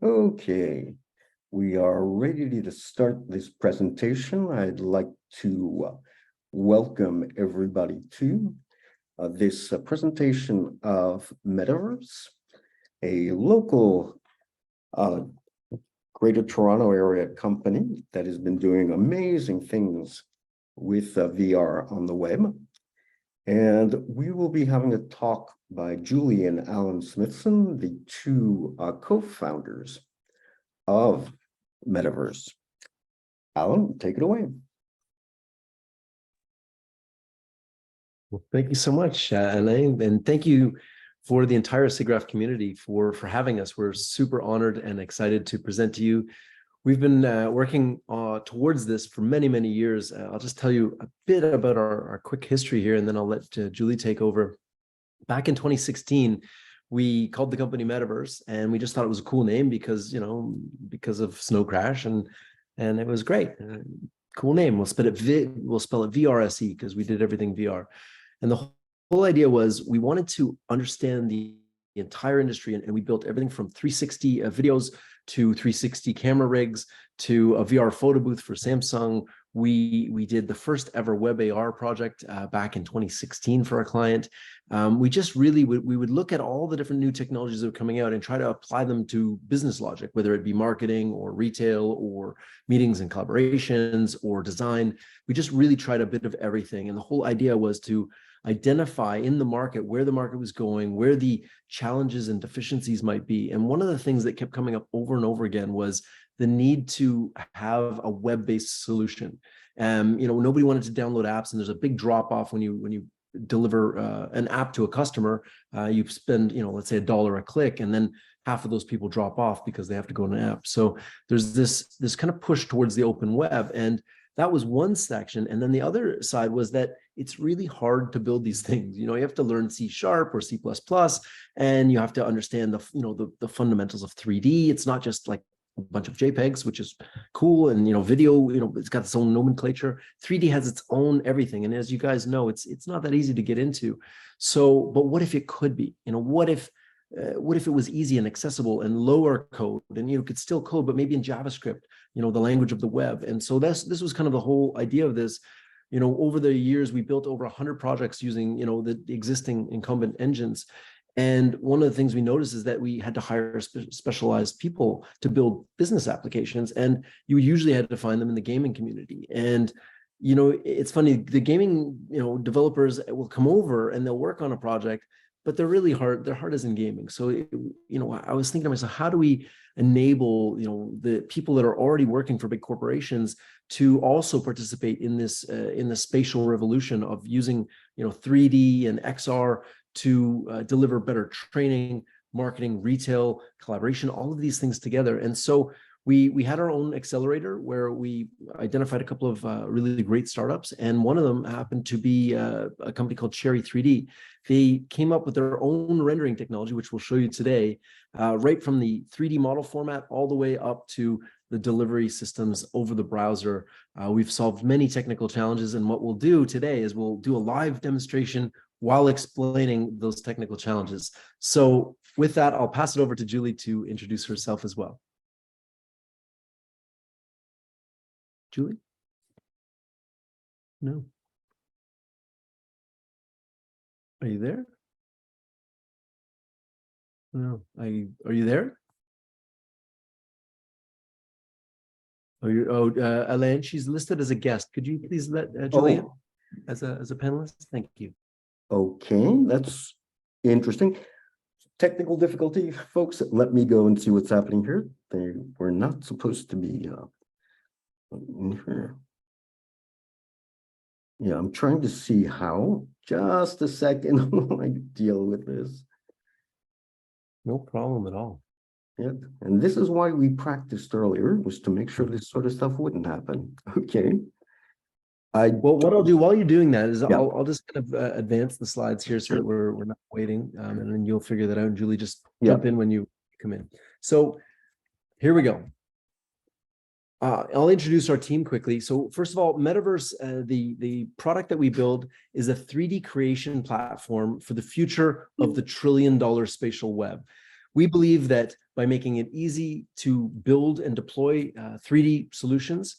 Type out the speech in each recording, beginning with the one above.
Okay, we are ready to start this presentation. I'd like to welcome everybody to this presentation of MetaVRse, a local Greater Toronto Area company that has been doing amazing things with VR on the web. And we will be having a talk by Julie and Alan Smithson, the two co-founders of MetaVRse. Alan, take it away. Well, thank you so much, Alain, and thank you for the entire SIGGRAPH community for having us. We're super honored and excited to present to you. We've been working towards this for many, many years. I'll just tell you a bit about our quick history here, and then I'll let Julie take over. Back in 2016, we called the company MetaVRse, and we just thought it was a cool name because of Snow Crash, and it was great. Cool name. We'll spell it VRSE because we did everything VR. And the whole idea was we wanted to understand the entire industry, and we built everything from 360 videos to 360 camera rigs to a VR photo booth for Samsung. We did the first ever web AR project back in 2016 for our client. We just really we would look at all the different new technologies that were coming out and try to apply them to business logic, whether it be marketing or retail or meetings and collaborations or design. We just really tried a bit of everything. And the whole idea was to identify in the market where the market was going, where the challenges and deficiencies might be. And one of the things that kept coming up over and over again was the need to have a web-based solution. Nobody wanted to download apps, and there's a big drop-off when you deliver an app to a customer. You spend, let's say $1 a click, and then half of those people drop off because they have to go on an app. So there's this kind of push towards the open web, and that was one section. And then the other side was that it's really hard to build these things. You have to learn C# or C++, and you have to understand the fundamentals of 3D. It's not just like a bunch of JPEGs, which is cool, and video, it's got its own nomenclature. 3D has its own everything, and as you guys know, it's not that easy to get into. So, but what if it could be? What if it was easy and accessible and lower code, and you could still code, but maybe in JavaScript, the language of the web. And so this was kind of the whole idea of this. Over the years, we built over 100 projects using the existing incumbent engines. And one of the things we noticed is that we had to hire specialized people to build business applications, and you usually had to find them in the gaming community. And it's funny, the gaming developers will come over and they'll work on a project, but they're really hard. Their heart is in gaming. So I was thinking to myself, how do we enable the people that are already working for big corporations to also participate in this spatial revolution of using 3D and XR to deliver better training, marketing, retail, collaboration, all of these things together. And so we had our own accelerator where we identified a couple of really great startups, and one of them happened to be a company called Cherry 3D. They came up with their own rendering technology, which we'll show you today, right from the 3D model format all the way up to the delivery systems over the browser. We've solved many technical challenges, and what we'll do today is we'll do a live demonstration while explaining those technical challenges. So with that, I'll pass it over to Julie to introduce herself as well. Julie? No. Are you there? No. Are you there? Alain, she's listed as a guest. Could you please let Julie in as a panelist? Thank you. Okay, that's interesting. Technical difficulty, folks. Let me go and see what's happening here. They were not supposed to be in here. Yeah, I'm trying to see how. Just a second while I deal with this. No problem at all. Yeah, and this is why we practiced earlier, was to make sure this sort of stuff wouldn't happen. Okay. Well, what I'll do while you're doing that is I'll just kind of advance the slides here so that we're not waiting, and then you'll figure that out. And Julie, just jump in when you come in. So here we go. I'll introduce our team quickly. So first of all, MetaVRse, the product that we build is a 3D creation platform for the future of the $1 trillion spatial web. We believe that by making it easy to build and deploy 3D solutions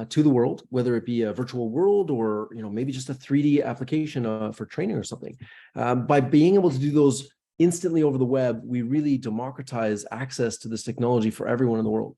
to the world, whether it be a virtual world or maybe just a 3D application for training or something, by being able to do those instantly over the web, we really democratize access to this technology for everyone in the world.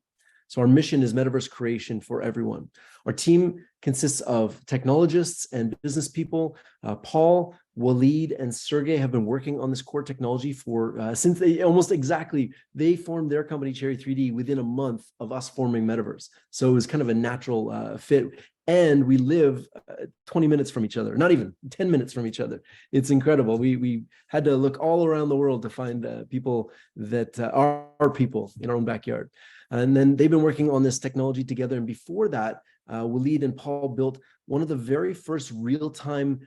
So our mission is metaverse creation for everyone. Our team consists of technologists and business people. Paul, Waleed, and Sergey have been working on this core technology for since they formed their company Cherry 3D within a month of us forming Metaverse. So it was kind of a natural fit. And we live 20 minutes from each other, not even 10 minutes from each other. It's incredible. We had to look all around the world to find people that are people in our own backyard. And then they've been working on this technology together. And before that, Waleed and Paul built one of the very first real-time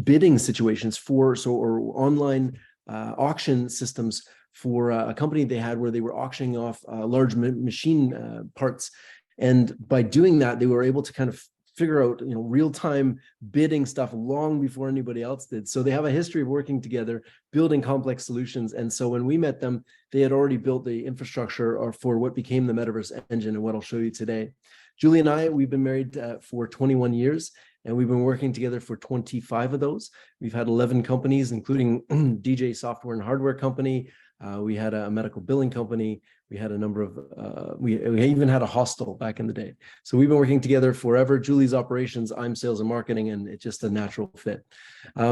bidding situations or online auction systems for a company they had where they were auctioning off large machine parts. And by doing that, they were able to kind of figure out, real-time bidding stuff long before anybody else did. So they have a history of working together, building complex solutions. And so when we met them, they had already built the infrastructure for what became the Metaverse engine and what I'll show you today. Julie and I, we've been married for 21 years, and we've been working together for 25 of those. We've had 11 companies, including DJ software and hardware company. We had a medical billing company. We had a number of, we even had a hostel back in the day. So we've been working together forever. Julie's operations, I'm sales and marketing, and it's just a natural fit.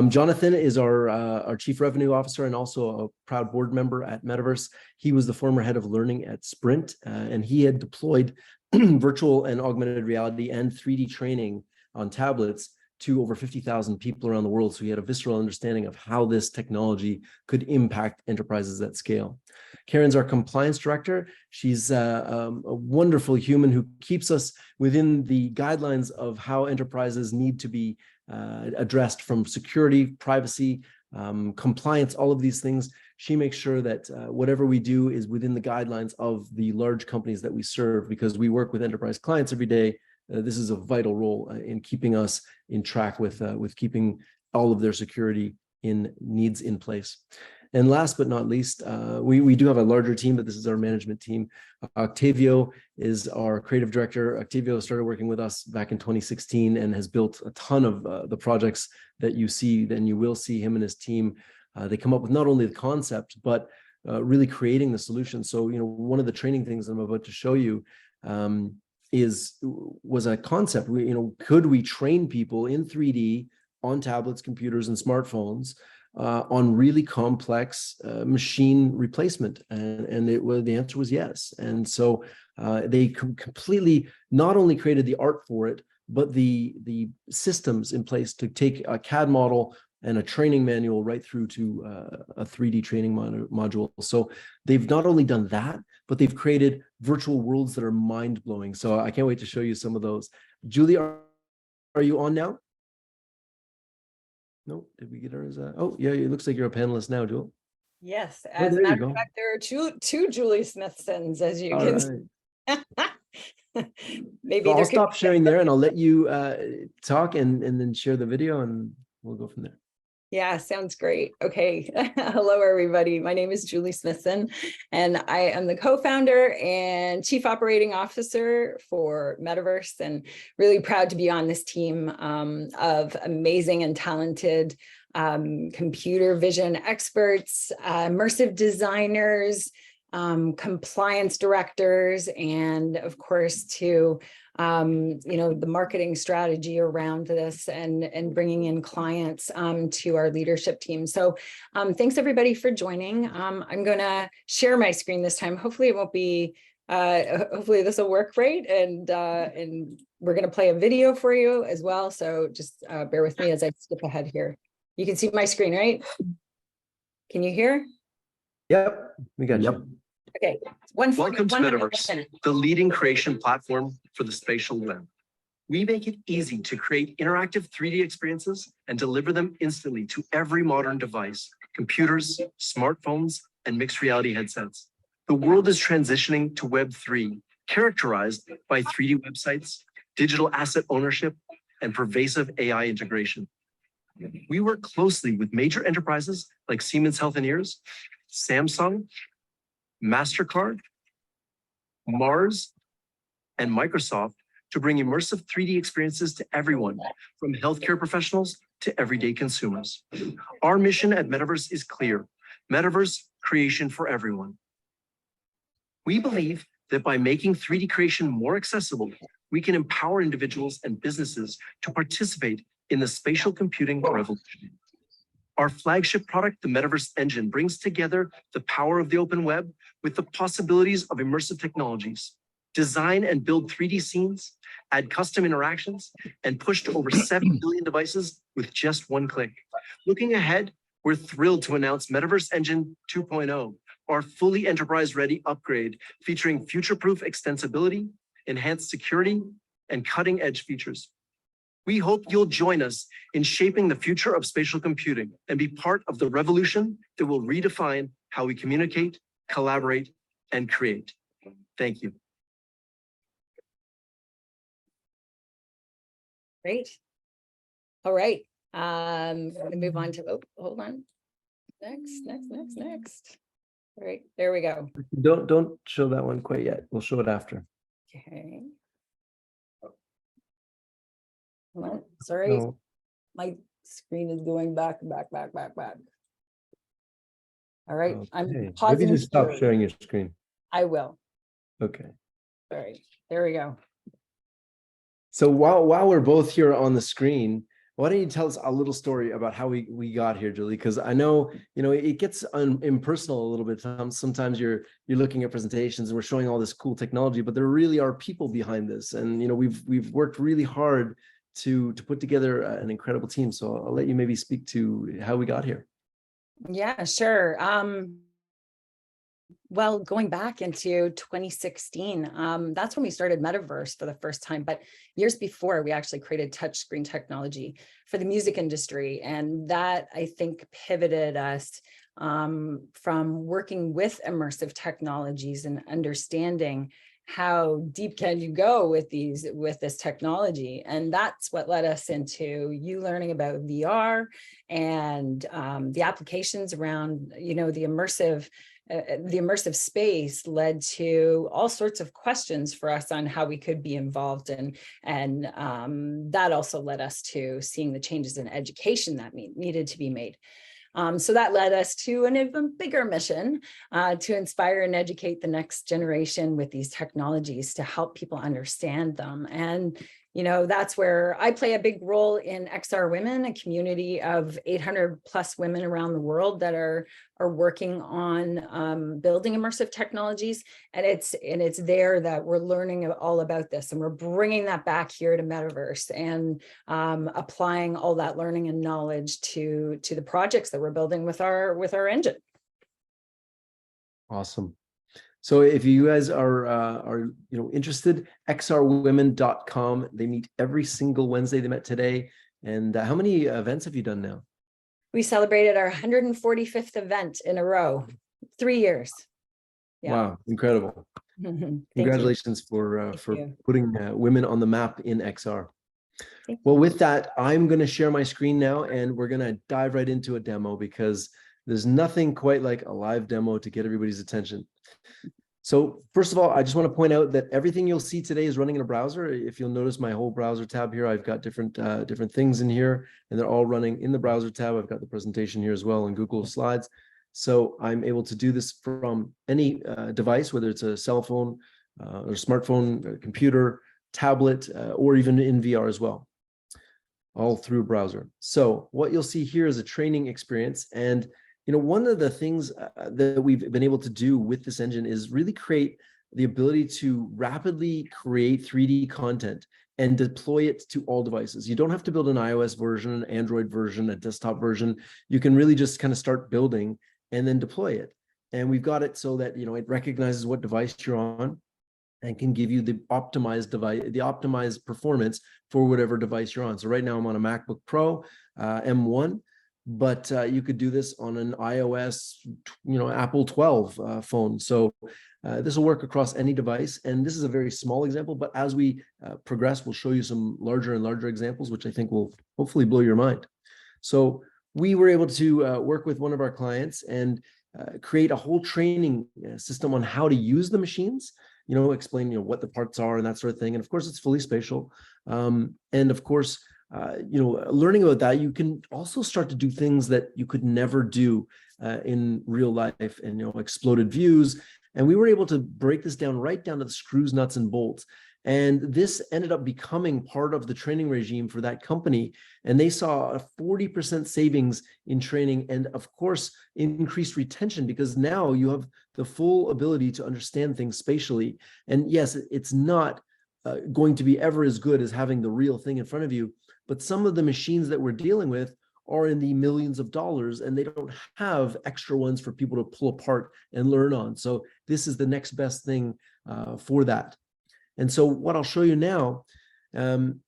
Jonathan is our chief revenue officer and also a proud board member at MetaVRse. He was the former head of learning at Sprint, and he had deployed virtual and augmented reality and 3D training on tablets to over 50,000 people around the world. So he had a visceral understanding of how this technology could impact enterprises at scale. Karen's our compliance director. She's a wonderful human who keeps us within the guidelines of how enterprises need to be addressed, from security, privacy, compliance, all of these things. She makes sure that whatever we do is within the guidelines of the large companies that we serve, because we work with enterprise clients every day. This is a vital role in keeping us in track with keeping all of their security needs in place. And last but not least, we do have a larger team, but this is our management team. Octavio is our creative director. Octavio started working with us back in 2016 and has built a ton of the projects that you see. Then you will see him and his team. They come up with not only the concept, but really creating the solution. So, one of the training things I'm about to show you was a concept. Could we train people in 3D on tablets, computers, and smartphones on really complex machine replacement? And the answer was yes. And so they completely not only created the art for it, but the systems in place to take a CAD model and a training manual right through to a 3D training module. So they've not only done that, but they've created virtual worlds that are mind-blowing. So I can't wait to show you some of those. Julie, are you on now? No, did we get her as a, oh yeah, it looks like you're a panelist now, Julie. Yes, as a matter of fact, there are two Julie Smithsons, as you can see. Maybe so I'll stop sharing there and I'll let you talk and then share the video and we'll go from there. Yeah, sounds great. Okay. Hello, everybody. My name is Julie Smithson, and I am the co-founder and chief operating officer for MetaVRse, and really proud to be on this team of amazing and talented computer vision experts, immersive designers, compliance directors, and of course to the marketing strategy around this and bringing in clients to our leadership team. So thanks everybody for joining. I'm going to share my screen this time. Hopefully it won't be, hopefully this will work right. And we're going to play a video for you as well. So just bear with me as I skip ahead here. You can see my screen, right? Can you hear? Yep, we got you. Okay. Welcome to MetaVRse, the leading creation platform for the spatial web. We make it easy to create interactive 3D experiences and deliver them instantly to every modern device, computers, smartphones, and mixed reality headsets. The world is transitioning to Web 3, characterized by 3D websites, digital asset ownership, and pervasive AI integration. We work closely with major enterprises like Siemens Healthineers, Samsung, MasterCard, Mars, and Microsoft to bring immersive 3D experiences to everyone, from healthcare professionals to everyday consumers. Our mission at MetaVRse is clear: MetaVRse creation for everyone. We believe that by making 3D creation more accessible, we can empower individuals and businesses to participate in the spatial computing revolution. Our flagship product, the MetaVRse Engine, brings together the power of the open web with the possibilities of immersive technologies. Design and build 3D scenes, add custom interactions, and push to over 7 billion devices with just one click. Looking ahead, we're thrilled to announce MetaVRse Engine 2.0, our fully enterprise-ready upgrade featuring future-proof extensibility, enhanced security, and cutting-edge features. We hope you'll join us in shaping the future of spatial computing and be part of the revolution that will redefine how we communicate, collaborate, and create. Thank you. Great. All right. I'm going to move on to, oh, hold on. Next. All right, there we go. Don't show that one quite yet. We'll show it after. Okay. Come on. Sorry, No. my screen is going back. All right, Okay. I'm pausing. Maybe just stop here. sharing your screen. I will. Okay. All right, there we go. So while we're both here on the screen, why don't you tell us a little story about how we got here, Julie? Because I know, it gets impersonal a little bit. Sometimes you're looking at presentations and we're showing all this cool technology, but there really are people behind this. And we've worked really hard to put together an incredible team. So I'll let you maybe speak to how we got here. Yeah, sure. Well, going back into 2016, that's when we started MetaVRse for the first time. But years before, we actually created touchscreen technology for the music industry. And that, I think, pivoted us from working with immersive technologies and understanding how deep can you go with this technology. And that's what led us into you learning about VR and the applications around, the immersive space led to all sorts of questions for us on how we could be involved in. And that also led us to seeing the changes in education that needed to be made. So that led us to an even bigger mission to inspire and educate the next generation with these technologies to help people understand them. And that's where I play a big role in XR Women, a community of 800 plus women around the world that are working on building immersive technologies. And it's there that we're learning all about this, and we're bringing that back here to MetaVRse and applying all that learning and knowledge to the projects that we're building with our engine. Awesome. So if you guys are interested, xrwomen.com. They meet every single Wednesday. They met today. And how many events have you done now? We celebrated our 145th event in a row, 3 years. Yeah. Wow, incredible. Congratulations for putting women on the map in XR. Well, with that, I'm going to share my screen now, and we're going to dive right into a demo, because there's nothing quite like a live demo to get everybody's attention. So first of all, I just want to point out that everything you'll see today is running in a browser. If you'll notice my whole browser tab here, I've got different things in here, and they're all running in the browser tab. I've got the presentation here as well in Google Slides. So I'm able to do this from any device, whether it's a cell phone or smartphone, computer, tablet, or even in VR as well, all through a browser. So what you'll see here is a training experience. And one of the things that we've been able to do with this engine is really create the ability to rapidly create 3D content and deploy it to all devices. You don't have to build an iOS version, an Android version, a desktop version. You can really just kind of start building and then deploy it. And we've got it so that, it recognizes what device you're on and can give you the optimized device, the optimized performance for whatever device you're on. So right now I'm on a MacBook Pro M1. But you could do this on an iOS, Apple 12 phone. So this will work across any device. And this is a very small example, but as we progress, we'll show you some larger and larger examples, which I think will hopefully blow your mind. So we were able to work with one of our clients and create a whole training system on how to use the machines, explain, what the parts are and that sort of thing. And of course, it's fully spatial. And of course, learning about that, you can also start to do things that you could never do in real life, and, exploded views. And we were able to break this down right down to the screws, nuts, and bolts. And this ended up becoming part of the training regime for that company. And they saw a 40% savings in training, and of course, increased retention, because now you have the full ability to understand things spatially. And yes, it's not going to be ever as good as having the real thing in front of you, but some of the machines that we're dealing with are in the millions of dollars, and they don't have extra ones for people to pull apart and learn on. So this is the next best thing for that. And so what I'll show you now,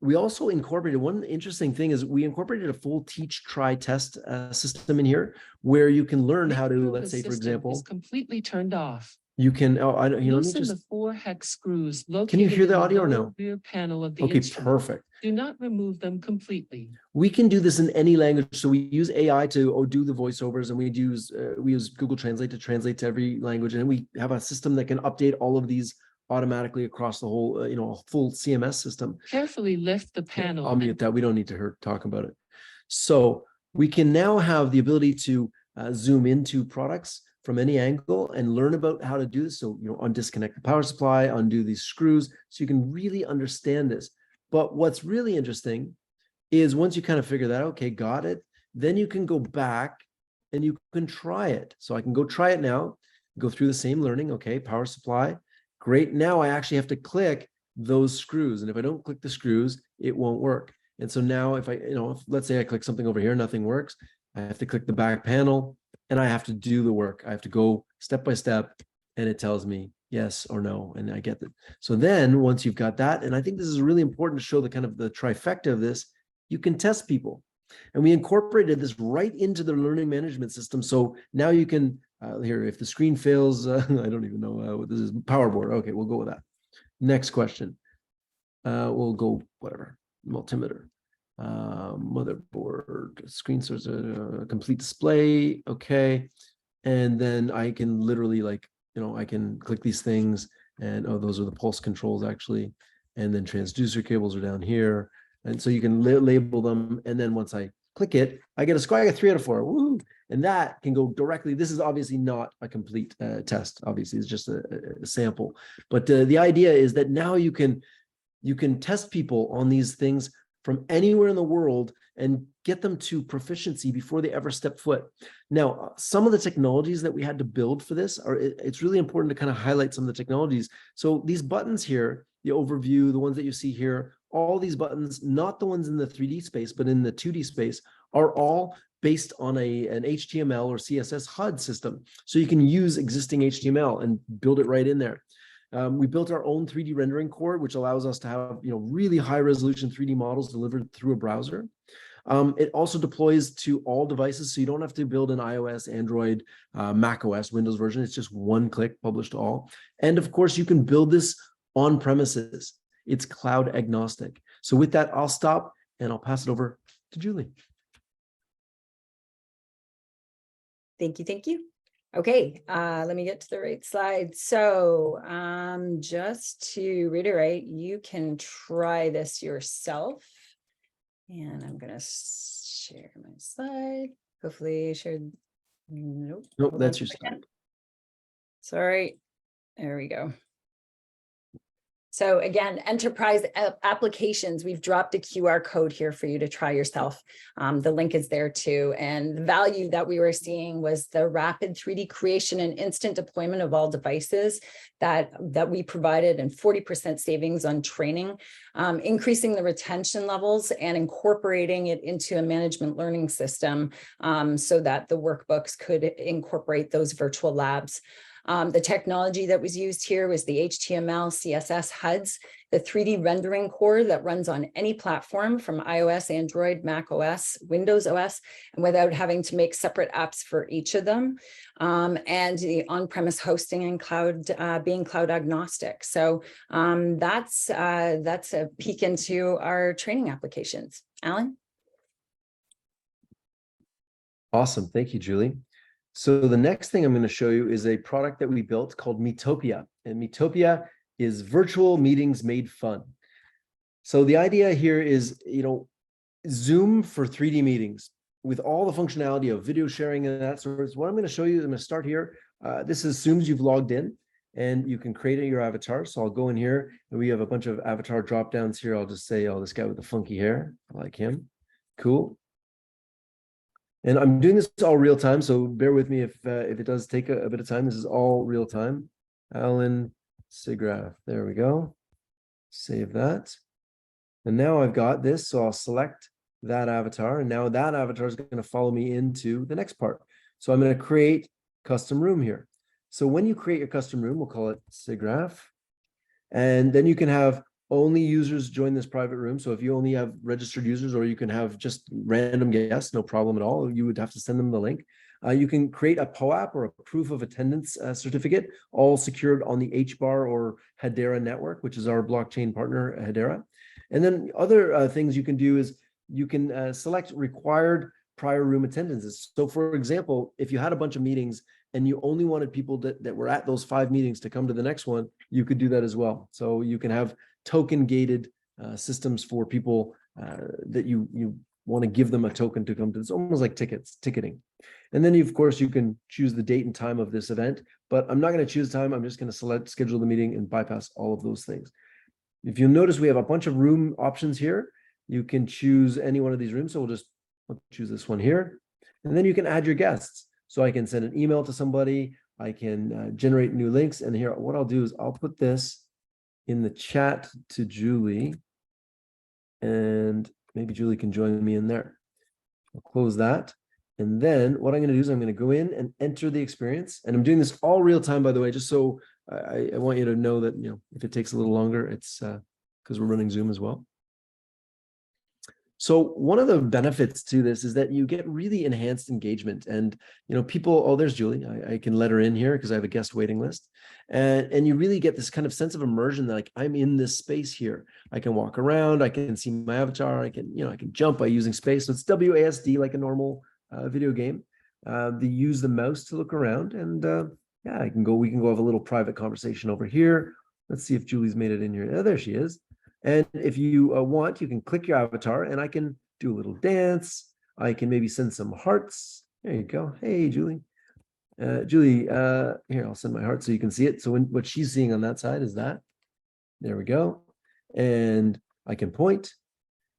we also incorporated, one interesting thing is we incorporated a full teach, try, test system in here, where you can learn how to, let's say, for example, is completely turned off. You can, let me Loosen just, the 4 hex screws located can you hear the in audio or lower no? rear panel of the Okay, instrument. perfect. Do not remove them completely. We can do this in any language. So we use AI to do the voiceovers, and we use Google Translate to translate to every language. And we have a system that can update all of these automatically across the whole, a full CMS system. Carefully lift the panel. I'll mute that. We don't need to talk about it. So we can now have the ability to zoom into products from any angle and learn about how to do this. So, undisconnect the power supply, undo these screws, so you can really understand this. But what's really interesting is once you kind of figure that, okay, got it, then you can go back and you can try it. So I can go try it now, go through the same learning. Okay, power supply, great. Now I actually have to click those screws. And if I don't click the screws, it won't work. And so now if let's say I click something over here, nothing works, I have to click the back panel and I have to do the work. I have to go step by step, and it tells me yes or no, and I get it. So then once you've got that, and I think this is really important to show the kind of the trifecta of this, you can test people. And we incorporated this right into the learning management system. So now you can, here, if the screen fails, I don't even know what this is, power board. Okay, we'll go with that. Next question. We'll go whatever, multimeter. Motherboard, screen source, complete display. Okay. And then I can literally I can click these things, and those are the pulse controls actually. And then transducer cables are down here. And so you can label them. And then once I click it, I get a score. I get 3 out of 4. Woo! And that can go directly. This is obviously not a complete test. Obviously, it's just a sample. But the idea is that now you can test people on these things from anywhere in the world and get them to proficiency before they ever step foot. Now, some of the technologies that we had to build for this it's really important to kind of highlight some of the technologies. So these buttons here, the overview, the ones that you see here, all these buttons, not the ones in the 3D space, but in the 2D space, are all based on an HTML or CSS HUD system. So you can use existing HTML and build it right in there. We built our own 3D rendering core, which allows us to have really high resolution 3D models delivered through a browser. It also deploys to all devices, so you don't have to build an iOS, Android, Mac OS, Windows version. It's just one click, publish to all. And of course, you can build this on premises. It's cloud agnostic. So with that, I'll stop and I'll pass it over to Julie. Thank you. Thank you. Okay, let me get to the right slide. So just to reiterate, you can try this yourself. And I'm going to share my slide. Hopefully shared. Nope. Nope, that's your slide. Sorry. There we go. So again, enterprise applications, we've dropped a QR code here for you to try yourself. The link is there too. And the value that we were seeing was the rapid 3D creation and instant deployment of all devices that we provided, and 40% savings on training, increasing the retention levels and incorporating it into a management learning system so that the workbooks could incorporate those virtual labs. The technology that was used here was the HTML, CSS HUDs, the 3D rendering core that runs on any platform from iOS, Android, Mac OS, Windows OS, and without having to make separate apps for each of them, and the on-premise hosting and cloud being cloud agnostic. So that's a peek into our training applications. Alan? Awesome. Thank you, Julie. So the next thing I'm going to show you is a product that we built called Metopia. And Metopia is virtual meetings made fun. So the idea here is, Zoom for 3D meetings with all the functionality of video sharing and that sort of. What I'm going to show you, I'm going to start here. This assumes you've logged in and you can create your avatar. So I'll go in here and we have a bunch of avatar drop downs here. I'll just say, oh, this guy with the funky hair, I like him. Cool. And I'm doing this all real time, so bear with me if it does take a bit of time. This is all real time. Alan SIGGRAPH. There we go. Save that. And now I've got this, so I'll select that avatar, and now that avatar is going to follow me into the next part. So I'm going to create custom room here. So when you create your custom room, we'll call it SIGGRAPH, and then you can have only users join this private room. So if you only have registered users, or you can have just random guests, no problem at all. You would have to send them the link. You can create a POAP or a proof of attendance certificate, all secured on the HBAR or Hedera network, which is our blockchain partner, Hedera. And then other things you can do is you can select required prior room attendances. So for example, if you had a bunch of meetings and you only wanted people that were at those 5 meetings to come to the next one, you could do that as well. So you can have token gated systems for people that you want to give them a token to come to. It's almost like ticketing. And then of course you can choose the date and time of this event, but I'm not going to choose time. I'm just going to schedule the meeting and bypass all of those things. If you'll notice, we have a bunch of room options here. You can choose any one of these rooms. So I'll choose this one here. And then you can add your guests. So I can send an email to somebody. I can generate new links. And here, what I'll do is I'll put this in the chat to Julie. And maybe Julie can join me in there. I'll close that. And then what I'm going to do is I'm going to go in and enter the experience. And I'm doing this all real time, by the way, just so I want you to know that, if it takes a little longer, it's because we're running Zoom as well. So one of the benefits to this is that you get really enhanced engagement, and people. Oh, there's Julie. I can let her in here because I have a guest waiting list, and you really get this kind of sense of immersion that like I'm in this space here. I can walk around. I can see my avatar. I can jump by using space. So it's WASD like a normal video game. They use the mouse to look around, and yeah, we can go have a little private conversation over here. Let's see if Julie's made it in here. Oh, there she is. And if you want, you can click your avatar and I can do a little dance. I can maybe send some hearts. There you go. Hey, Julie. Julie, here, I'll send my heart so you can see it. So what she's seeing on that side is that. There we go. And I can point.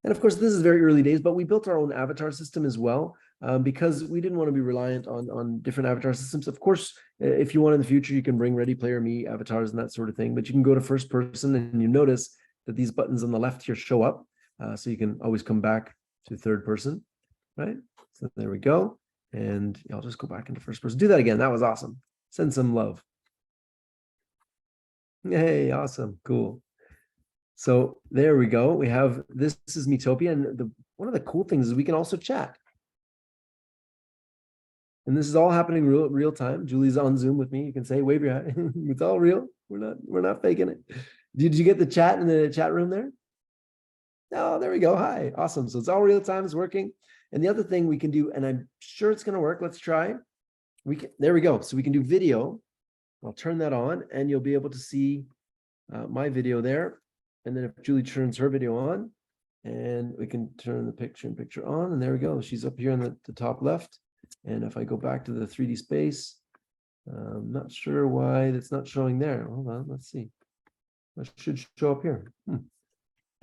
And of course, this is very early days, but we built our own avatar system as well. Because we didn't want to be reliant on different avatar systems. Of course, if you want in the future, you can bring Ready Player Me avatars and that sort of thing, but you can go to first person and you notice that these buttons on the left here show up. So you can always come back to third person, right? So there we go. And I'll just go back into first person. Do that again. That was awesome. Send some love. Hey, awesome. Cool. So there we go. We have, this is Metopia. And one of the cool things is we can also chat. And this is all happening real time. Julie's on Zoom with me. You can say, wave your hat. It's all real. We're not faking it. Did you get the chat in the chat room there? Oh, there we go. Hi. Awesome. So it's all real time. It's working. And the other thing we can do, and I'm sure it's going to work. Let's try. There we go. So we can do video. I'll turn that on and you'll be able to see my video there. And then if Julie turns her video on, and we can turn the picture on, and there we go. She's up here in the top left. And if I go back to the 3D space, I'm not sure why it's not showing there. Hold on, let's see. It should show up here.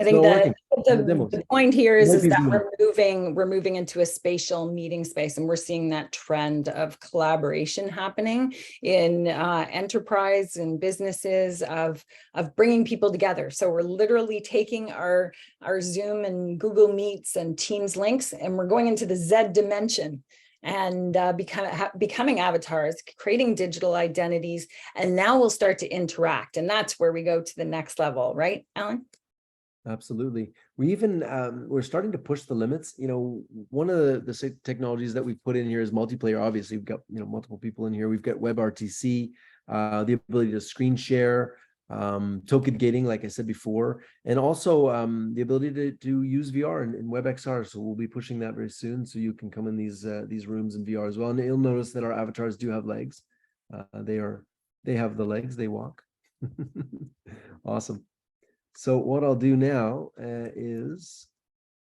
I think that the point here is that easy. we're moving into a spatial meeting space, and we're seeing that trend of collaboration happening in enterprise and businesses of bringing people together. So we're literally taking our Zoom and Google Meets and Teams links, and we're going into the Z dimension and becoming avatars, creating digital identities, and now we'll start to interact. And that's where we go to the next level, right, Alan? Absolutely. We even, we're starting to push the limits. One of the technologies that we put in here is multiplayer. Obviously, we've got, multiple people in here. We've got WebRTC, the ability to screen share. token gating, like I said before, and also the ability to use VR and WebXR. So we'll be pushing that very soon, so you can come in these rooms in VR as well. And you'll notice that our avatars do have legs. They have the legs, they walk. Awesome. So what I'll do now is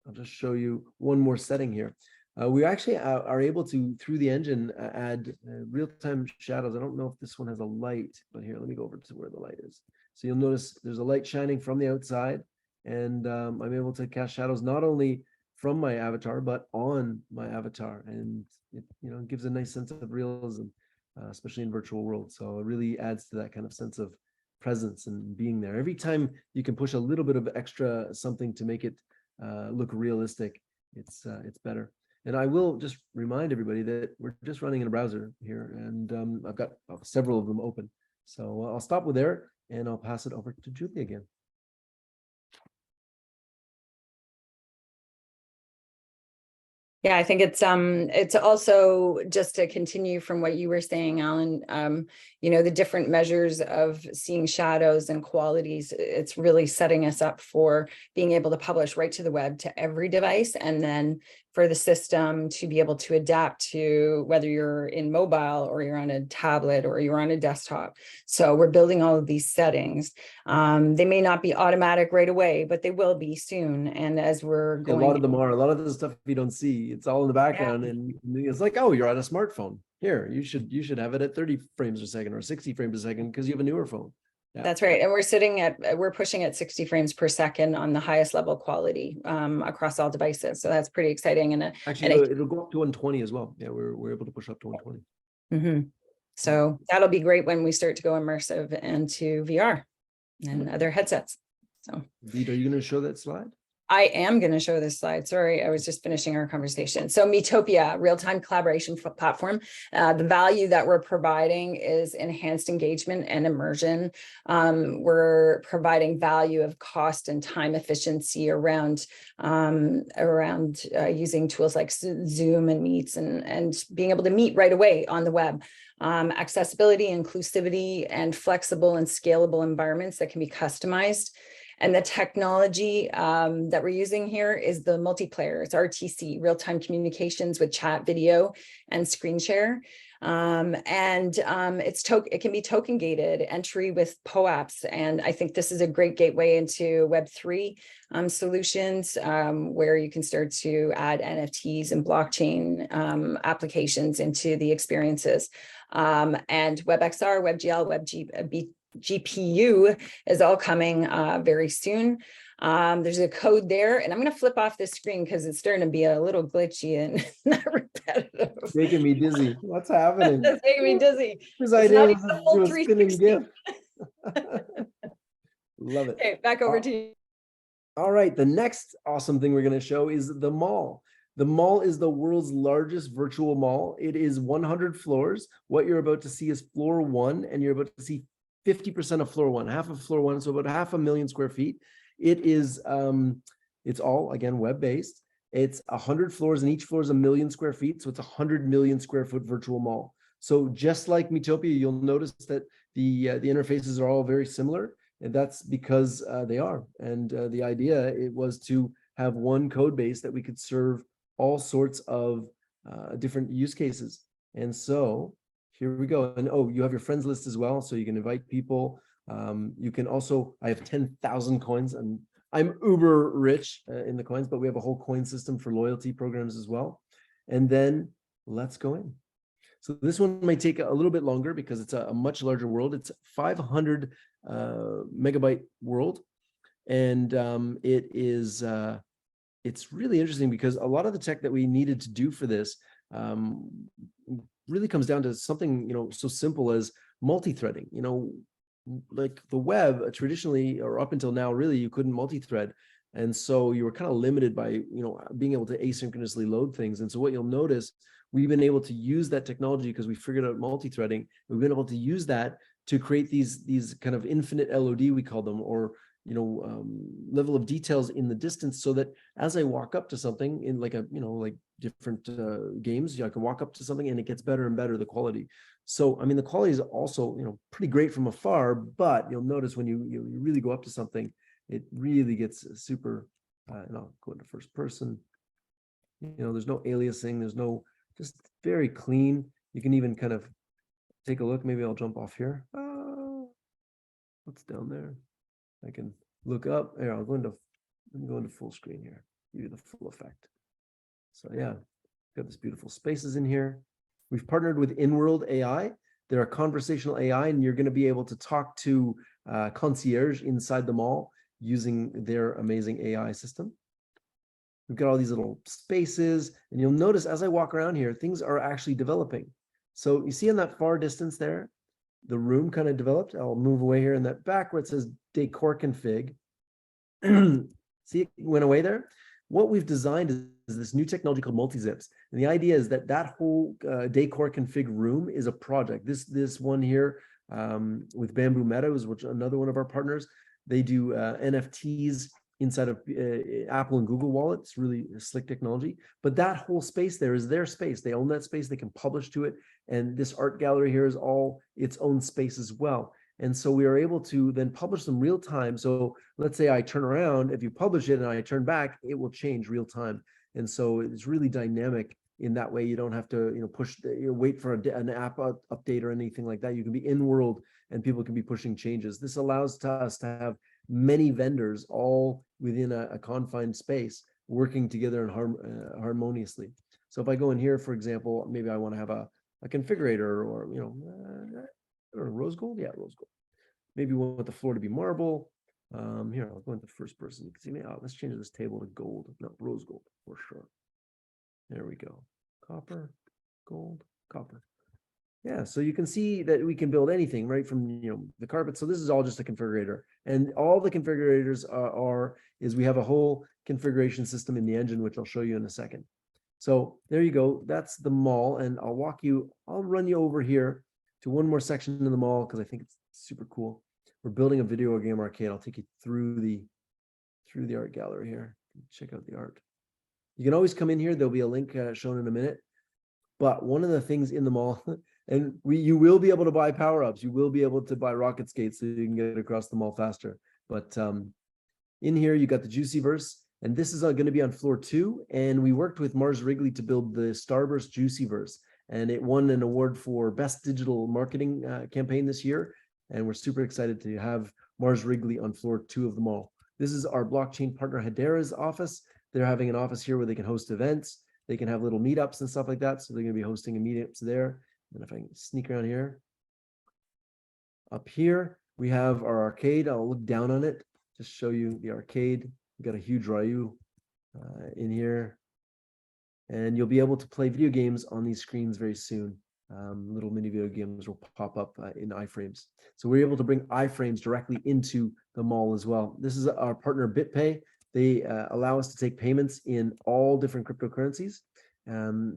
I'll just show you one more setting here. We actually are able to, through the engine, add real-time shadows. I don't know if this one has a light, but here, let me go over to where the light is. So you'll notice there's a light shining from the outside, and I'm able to cast shadows not only from my avatar, but on my avatar. And it, gives a nice sense of realism, especially in virtual worlds. So it really adds to that kind of sense of presence and being there. Every time you can push a little bit of extra something to make it look realistic, it's better. And I will just remind everybody that we're just running in a browser here, and I've got several of them open. So I'll stop with there, and I'll pass it over to Julie again. Yeah, I think it's also, just to continue from what you were saying, Alan, the different measures of seeing shadows and qualities, it's really setting us up for being able to publish right to the web to every device, and then for the system to be able to adapt to whether you're in mobile or you're on a tablet or you're on a desktop. So we're building all of these settings. They may not be automatic right away, but they will be soon. And as we're going, a lot of them are. A lot of the stuff you don't see, it's all in the background, and it's like, oh, you're on a smartphone. Here, you should have it at 30 frames a second or 60 frames a second because you have a newer phone. Yeah. That's right. And we're pushing at 60 frames per second on the highest level quality across all devices. So that's pretty exciting. And actually, it'll go up to 120 as well. Yeah, we're able to push up to 120. Mm-hmm. So that'll be great when we start to go immersive into VR and other headsets. So, Vito, are you going to show that slide? I am going to show this slide. Sorry, I was just finishing our conversation. So Metopia, real-time collaboration platform. The value that we're providing is enhanced engagement and immersion. We're providing value of cost and time efficiency around using tools like Zoom and Meets and being able to meet right away on the web. Accessibility, inclusivity, and flexible and scalable environments that can be customized. And the technology that we're using here is the multiplayer. It's RTC, real-time communications with chat, video, and screen share. It can be token gated entry with POAPs. And I think this is a great gateway into Web3 solutions where you can start to add NFTs and blockchain applications into the experiences. And WebXR, WebGL, GPU is all coming very soon. There's a code there, and I'm going to flip off this screen because it's starting to be a little glitchy and not repetitive. It's making me dizzy. What's happening? It's making me dizzy. His idea was a full to do a spinning 360. GIF. Love it. Okay, back over to you. All right, the next awesome thing we're going to show is the mall. The mall is the world's largest virtual mall. It is 100 floors. What you're about to see is floor 1, and you're about to see 50% of floor 1, half of floor 1, so about 500,000 square feet. It is, it's all, again, web-based. It's 100 floors, and each floor is 1 million square feet, so it's 100 million square foot virtual mall. So just like Metopia, you'll notice that the interfaces are all very similar, and that's because they are. And the idea, it was to have one code base that we could serve all sorts of different use cases. And so here we go. And you have your friends list as well, so you can invite people. You can also, I have 10,000 coins, and I'm uber rich in the coins, but we have a whole coin system for loyalty programs as well. And then let's go in. So this one might take a little bit longer because it's a much larger world. It's 500 megabyte world. And it's really interesting because a lot of the tech that we needed to do for this really comes down to something, so simple as multi-threading. Like the web traditionally, or up until now, really, you couldn't multi-thread. And so you were kind of limited by, being able to asynchronously load things. And so what you'll notice, we've been able to use that technology because we figured out multi-threading. We've been able to use that to create these kind of infinite LOD, we call them, or level of details in the distance, so that as I walk up to something in like different games, I can walk up to something and it gets better and better, the quality. So, I mean, the quality is also, pretty great from afar, but you'll notice when you really go up to something, it really gets super, and I'll go into first person. There's no aliasing, there's no, just very clean. You can even kind of take a look. Maybe I'll jump off here. What's down there? I can look up. Here, let me go into full screen here, give you the full effect. So yeah, got this beautiful spaces in here. We've partnered with In-World AI. They're a conversational AI, and you're going to be able to talk to concierge inside the mall using their amazing AI system. We've got all these little spaces, and you'll notice as I walk around here, things are actually developing. So you see in that far distance there, the room kind of developed. I'll move away here in that back where it says decor config. See, it went away there. What we've designed is this new technology called multi-zips. And the idea is that whole decor config room is a project. This one here with Bamboo Meadows, which is another one of our partners, they do NFTs inside of Apple and Google Wallet. It's really slick technology. But that whole space there is their space. They own that space. They can publish to it. And this art gallery here is all its own space as well. And so we are able to then publish them real time. So let's say I turn around, if you publish it and I turn back, it will change real time. And so it's really dynamic in that way. You don't have to, wait for an app update or anything like that. You can be in world and people can be pushing changes. This allows us to have many vendors all within a confined space working together and harmoniously. So if I go in here, for example, maybe I want to have a configurator or, or rose gold. Yeah, rose gold. Maybe we want the floor to be marble. Here, I'll go into first person. You can see me. Let's change this table to gold. No, rose gold for sure. There we go. Copper, gold, copper. Yeah, so you can see that we can build anything right from the carpet. So this is all just a configurator, and all the configurators is we have a whole configuration system in the engine, which I'll show you in a second. So there you go. That's the mall, and I'll run you over here to one more section in the mall because I think it's super cool. We're building a video game arcade. I'll take you through the art gallery here. Check out the art. You can always come in here. There'll be a link shown in a minute. But one of the things in the mall, and you will be able to buy power-ups. You will be able to buy rocket skates so you can get across the mall faster. But in here, you got the Juicyverse, and this is going to be on floor 2. And we worked with Mars Wrigley to build the Starburst Juicyverse, and it won an award for Best Digital Marketing Campaign this year. And we're super excited to have Mars Wrigley on floor 2 of the mall. This is our blockchain partner Hedera's office. They're having an office here where they can host events. They can have little meetups and stuff like that. So they're going to be hosting a meetups there. And if I can sneak around here, up here, we have our arcade. I'll look down on it, just show you the arcade. We've got a huge Ryu in here. And you'll be able to play video games on these screens very soon. Little mini video games will pop up in iframes. So we're able to bring iframes directly into the mall as well. This is our partner BitPay. They allow us to take payments in all different cryptocurrencies.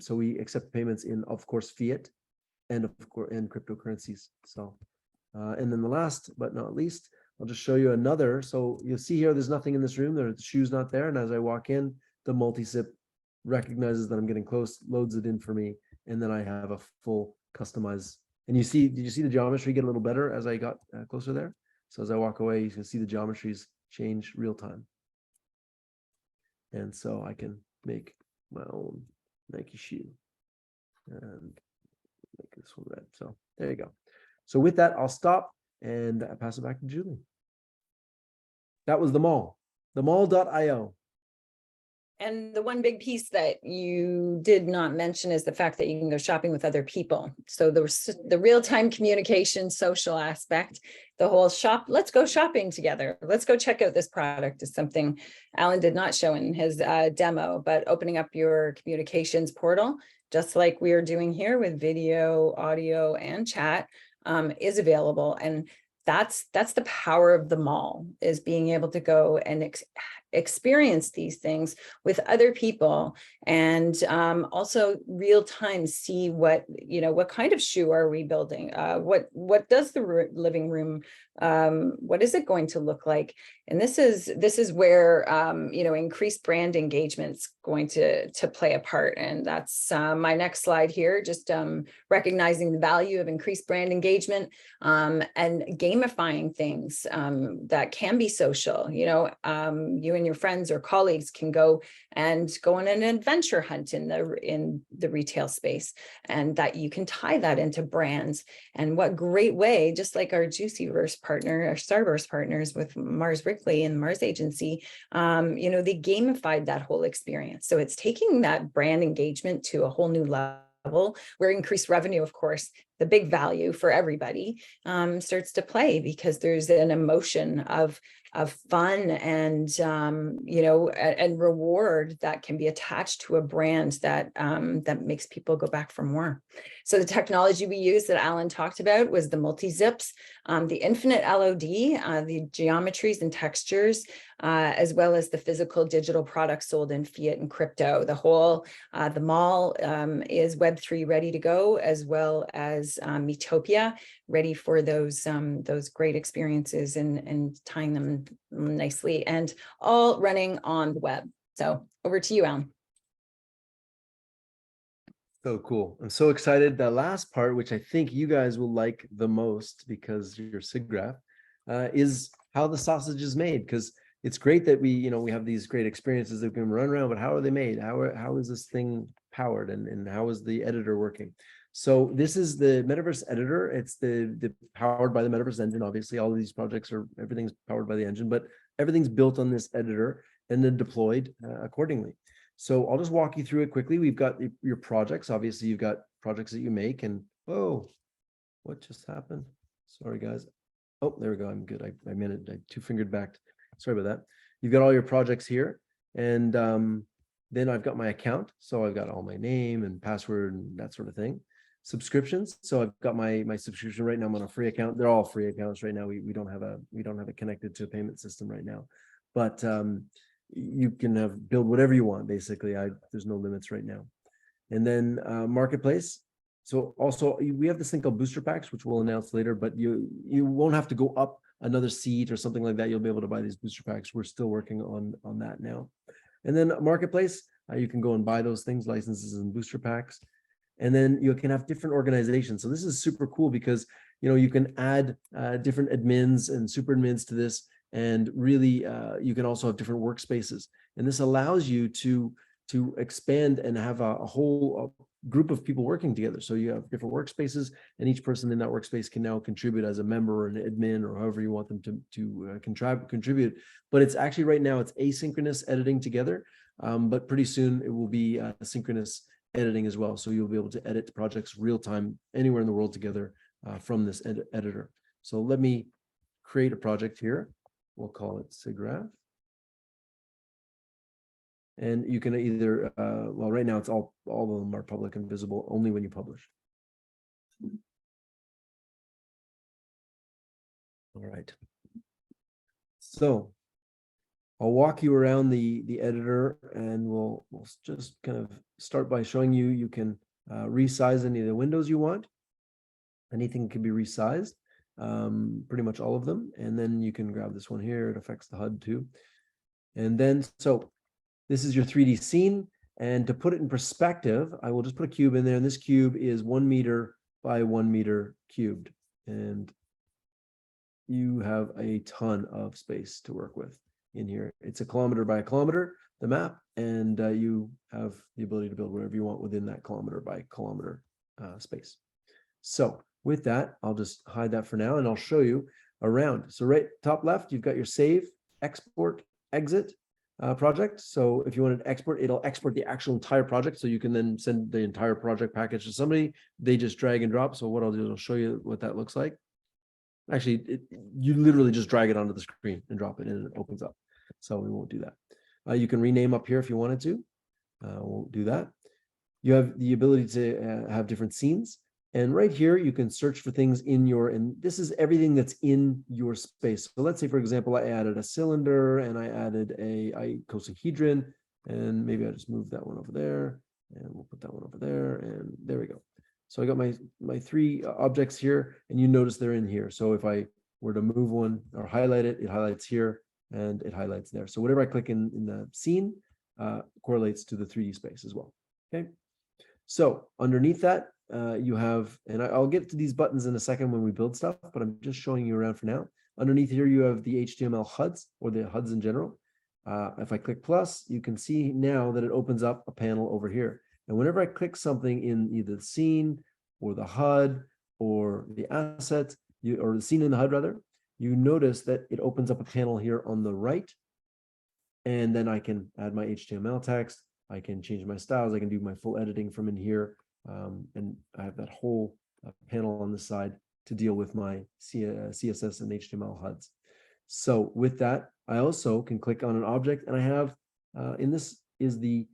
So we accept payments in, of course, fiat and of course in cryptocurrencies. So, and then the last but not least, I'll just show you another. So you'll see here, there's nothing in this room. The shoe's not there. And as I walk in, the multi-zip recognizes that I'm getting close, loads it in for me. And then I have a full customized. And did you see the geometry get a little better as I got closer there? So as I walk away, you can see the geometries change real time. And so I can make my own Nike shoe and make this one red. So there you go. So with that, I'll stop and pass it back to Julie. That was the mall, themall.io. And the one big piece that you did not mention is the fact that you can go shopping with other people. So the real-time communication, social aspect, the whole let's go shopping together. Let's go check out this product is something Alan did not show in his demo, but opening up your communications portal, just like we are doing here with video, audio, and chat, is available. And that's the power of the mall, is being able to go and experience these things with other people, and also real time see what, what kind of shoe are we building? What does the living room, what is it going to look like? And this is where increased brand engagement's going to play a part. And that's my next slide here, just recognizing the value of increased brand engagement, and gamifying things that can be social. You and your friends or colleagues can go on an adventure hunt in the retail space, and that you can tie that into brands. And what great way, just like our Juicyverse partner, our Starburst partners with Mars Wrigley and Mars Agency, they gamified that whole experience. So it's taking that brand engagement to a whole new level, where increased revenue, of course, the big value for everybody, starts to play, because there's an emotion of fun and and reward that can be attached to a brand that makes people go back for more. So the technology we used that Alan talked about was the multi-zips, the infinite LOD, the geometries and textures, as well as the physical digital products sold in fiat and crypto. The mall is Web3 ready to go, as well as Metopia, ready for those great experiences and tying them nicely, and all running on the web. So over to you, Alan. So cool. I'm so excited. The last part, which I think you guys will like the most because you're SIGGRAPH, is how the sausage is made. Because it's great that we have these great experiences that we can run around, but how are they made? How is this thing powered, and how is the editor working? So this is the MetaVRse editor. It's the powered by the MetaVRse engine. Obviously, all of these projects everything's powered by the engine, but everything's built on this editor and then deployed accordingly. So I'll just walk you through it quickly. We've got your projects. Obviously, you've got projects that you make, and whoa, what just happened? Sorry, guys. Oh, there we go. I'm good. I meant it. I two-fingered back. Sorry about that. You've got all your projects here, and then I've got my account. So I've got all my name and password and that sort of thing. Subscriptions. So I've got my subscription right now. I'm on a free account. They're all free accounts right now. We don't have it connected to a payment system right now, but you can build whatever you want. Basically, there's no limits right now. And then marketplace. So also we have this thing called booster packs, which we'll announce later, but you won't have to go up another seat or something like that. You'll be able to buy these booster packs. We're still working on that now. And then marketplace, you can go and buy those things, licenses and booster packs. And then you can have different organizations. So this is super cool because you can add different admins and super admins to this, and really you can also have different workspaces. And this allows you to expand and have a whole group of people working together. So you have different workspaces, and each person in that workspace can now contribute as a member or an admin, or however you want them to contribute. But it's actually right now it's asynchronous editing together, but pretty soon it will be synchronous editing as well. So you'll be able to edit projects real time anywhere in the world together from this editor. So let me create a project here. We'll call it SIGGRAPH. And you can either, well, right now it's all of them are public and visible only when you publish. All right. So I'll walk you around the editor, and we'll just kind of start by showing you can resize any of the windows you want. Anything can be resized, pretty much all of them. And then you can grab this one here. It affects the HUD too. And then, so this is your 3D scene. And to put it in perspective, I will just put a cube in there. And this cube is 1 meter by 1 meter cubed. And you have a ton of space to work with in here. It's a kilometer by a kilometer, the map, and you have the ability to build whatever you want within that kilometer by kilometer space. So with that, I'll just hide that for now, and I'll show you around. So right top left, you've got your save, export, exit project. So if you want to export, it'll export the actual entire project. So you can then send the entire project package to somebody. They just drag and drop. So what I'll do is I'll show you what that looks like. Actually, you literally just drag it onto the screen and drop it, and it opens up. So we won't do that. You can rename up here if you wanted to. Won't do that. You have the ability to have different scenes. And right here, you can search for things in your, and this is everything that's in your space. So let's say, for example, I added a cylinder and I added a icosahedron, and maybe I just move that one over there, and we'll put that one over there, and there we go. So I got my three objects here, and you notice they're in here. So if I were to move one or highlight it, it highlights here and it highlights there. So whatever I click in the scene correlates to the 3D space as well. Okay. So underneath that, you have, and I'll get to these buttons in a second when we build stuff, but I'm just showing you around for now. Underneath here, you have the HTML HUDs, or the HUDs in general. If I click plus, you can see now that it opens up a panel over here. And whenever I click something in either the scene or the HUD or the asset, or the scene in the HUD rather, you notice that it opens up a panel here on the right. And then I can add my HTML text. I can change my styles. I can do my full editing from in here. And I have that whole panel on the side to deal with my CSS and HTML HUDs. So with that, I also can click on an object, and I have in this is the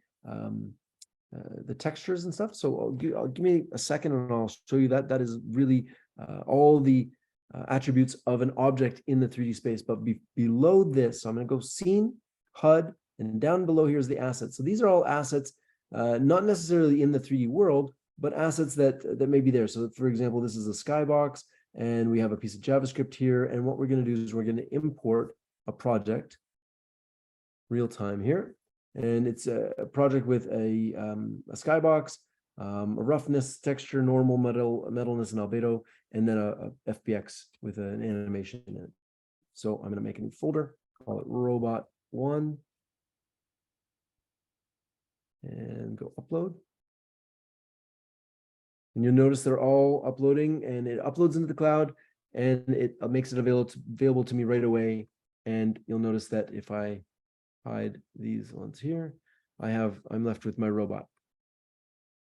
textures and stuff. So I'll give me a second and I'll show you that. That is really all the attributes of an object in the 3D space. But below this, so I'm going to go scene, HUD, and down below here is the assets. So these are all assets, not necessarily in the 3D world, but assets that may be there. So for example, this is a skybox, and we have a piece of JavaScript here. And what we're going to do is we're going to import a project real time here. And it's a project with a skybox, a roughness, texture, normal, metalness, and albedo, and then a FBX with an animation in it. So I'm going to make a new folder, call it robot1, and go upload. And you'll notice they're all uploading, and it uploads into the cloud, and it makes it available to me right away. And you'll notice that if I hide these ones here, I'm left with my robot.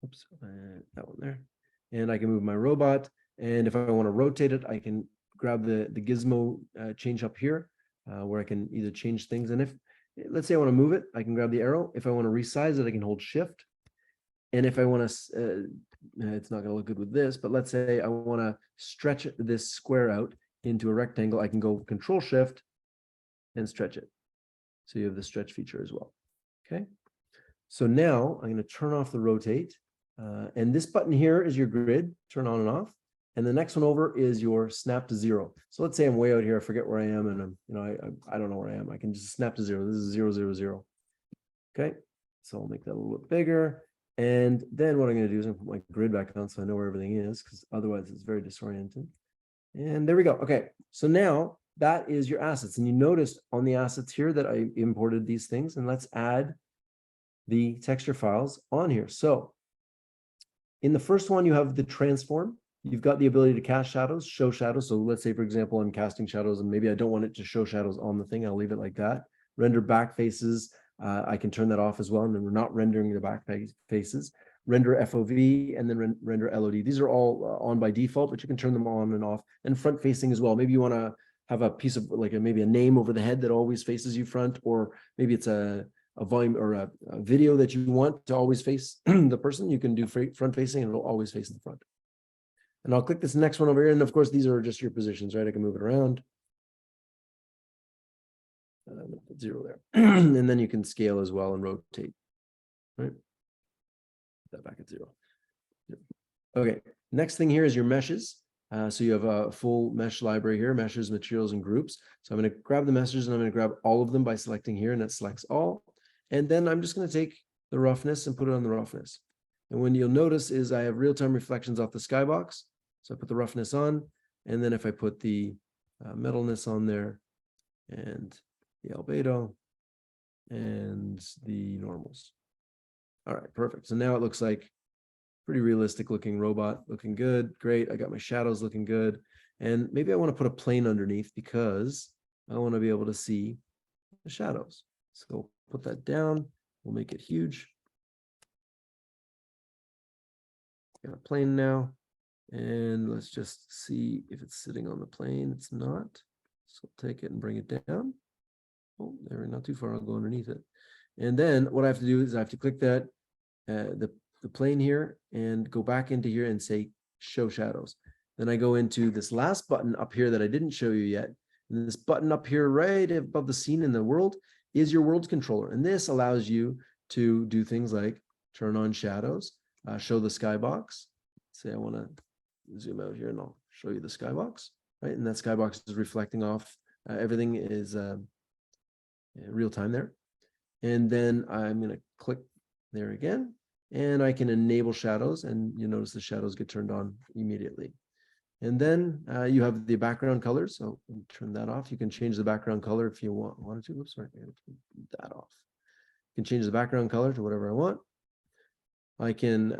Oops, that one there. And I can move my robot. And if I want to rotate it, I can grab the gizmo change up here, where I can either change things. And if, let's say I want to move it, I can grab the arrow. If I want to resize it, I can hold shift. And if I want to, it's not going to look good with this, but let's say I want to stretch this square out into a rectangle, I can go control shift and stretch it. So you have the stretch feature as well. Okay. So now I'm going to turn off the rotate. And this button here is your grid, turn on and off. And the next one over is your snap to zero. So let's say I'm way out here, I forget where I am, and I don't know where I am. I can just snap to zero. This is 0, 0, 0. Okay. So I'll make that a little bit bigger. And then what I'm going to do is I'm going to put my grid back on so I know where everything is, because otherwise it's very disoriented. And there we go. Okay. So now that is your assets. And you noticed on the assets here that I imported these things, and let's add the texture files on here. So in the first one, you have the transform. You've got the ability to cast shadows, show shadows. So let's say, for example, I'm casting shadows and maybe I don't want it to show shadows on the thing. I'll leave it like that. Render back faces. I can turn that off as well. And then we're not rendering the back faces. Render FOV and then render LOD. These are all on by default, but you can turn them on and off. And front facing as well. Maybe you want to have a piece of maybe a name over the head that always faces you front, or maybe it's a volume or a video that you want to always face the person. You can do front facing and it'll always face the front. And I'll click this next one over here. And of course, these are just your positions, right? I can move it around. Put 0 there. And then you can scale as well and rotate, right? Put that back at 0. Okay, next thing here is your meshes. So you have a full mesh library here, meshes, materials, and groups. So I'm going to grab the meshes and I'm going to grab all of them by selecting here, and that selects all. And then I'm just going to take the roughness and put it on the roughness. And when you'll notice is I have real-time reflections off the skybox. So I put the roughness on, and then if I put the metalness on there, and the albedo, and the normals. All right, perfect. So now it looks like pretty realistic looking robot, looking good. Great. I got my shadows looking good. And maybe I want to put a plane underneath because I want to be able to see the shadows. So we'll put that down. We'll make it huge. Got a plane now. And let's just see if it's sitting on the plane. It's not. So I'll take it and bring it down. Oh, there, not too far. I'll go underneath it. And then what I have to do is I have to click that, the plane here, and go back into here and say show shadows. Then I go into this last button up here that I didn't show you yet. And this button up here right above the scene in the world is your world controller. And this allows you to do things like turn on shadows, show the skybox. Say I want to zoom out here and I'll show you the skybox, right? And that skybox is reflecting off. Everything is real time there. And then I'm going to click there again, and I can enable shadows, and you notice the shadows get turned on immediately. And then you have the background colors. So turn that off. You can change the background color if you wanted to. Oops, sorry, I have to turn that off. You can change the background color to whatever I want. I can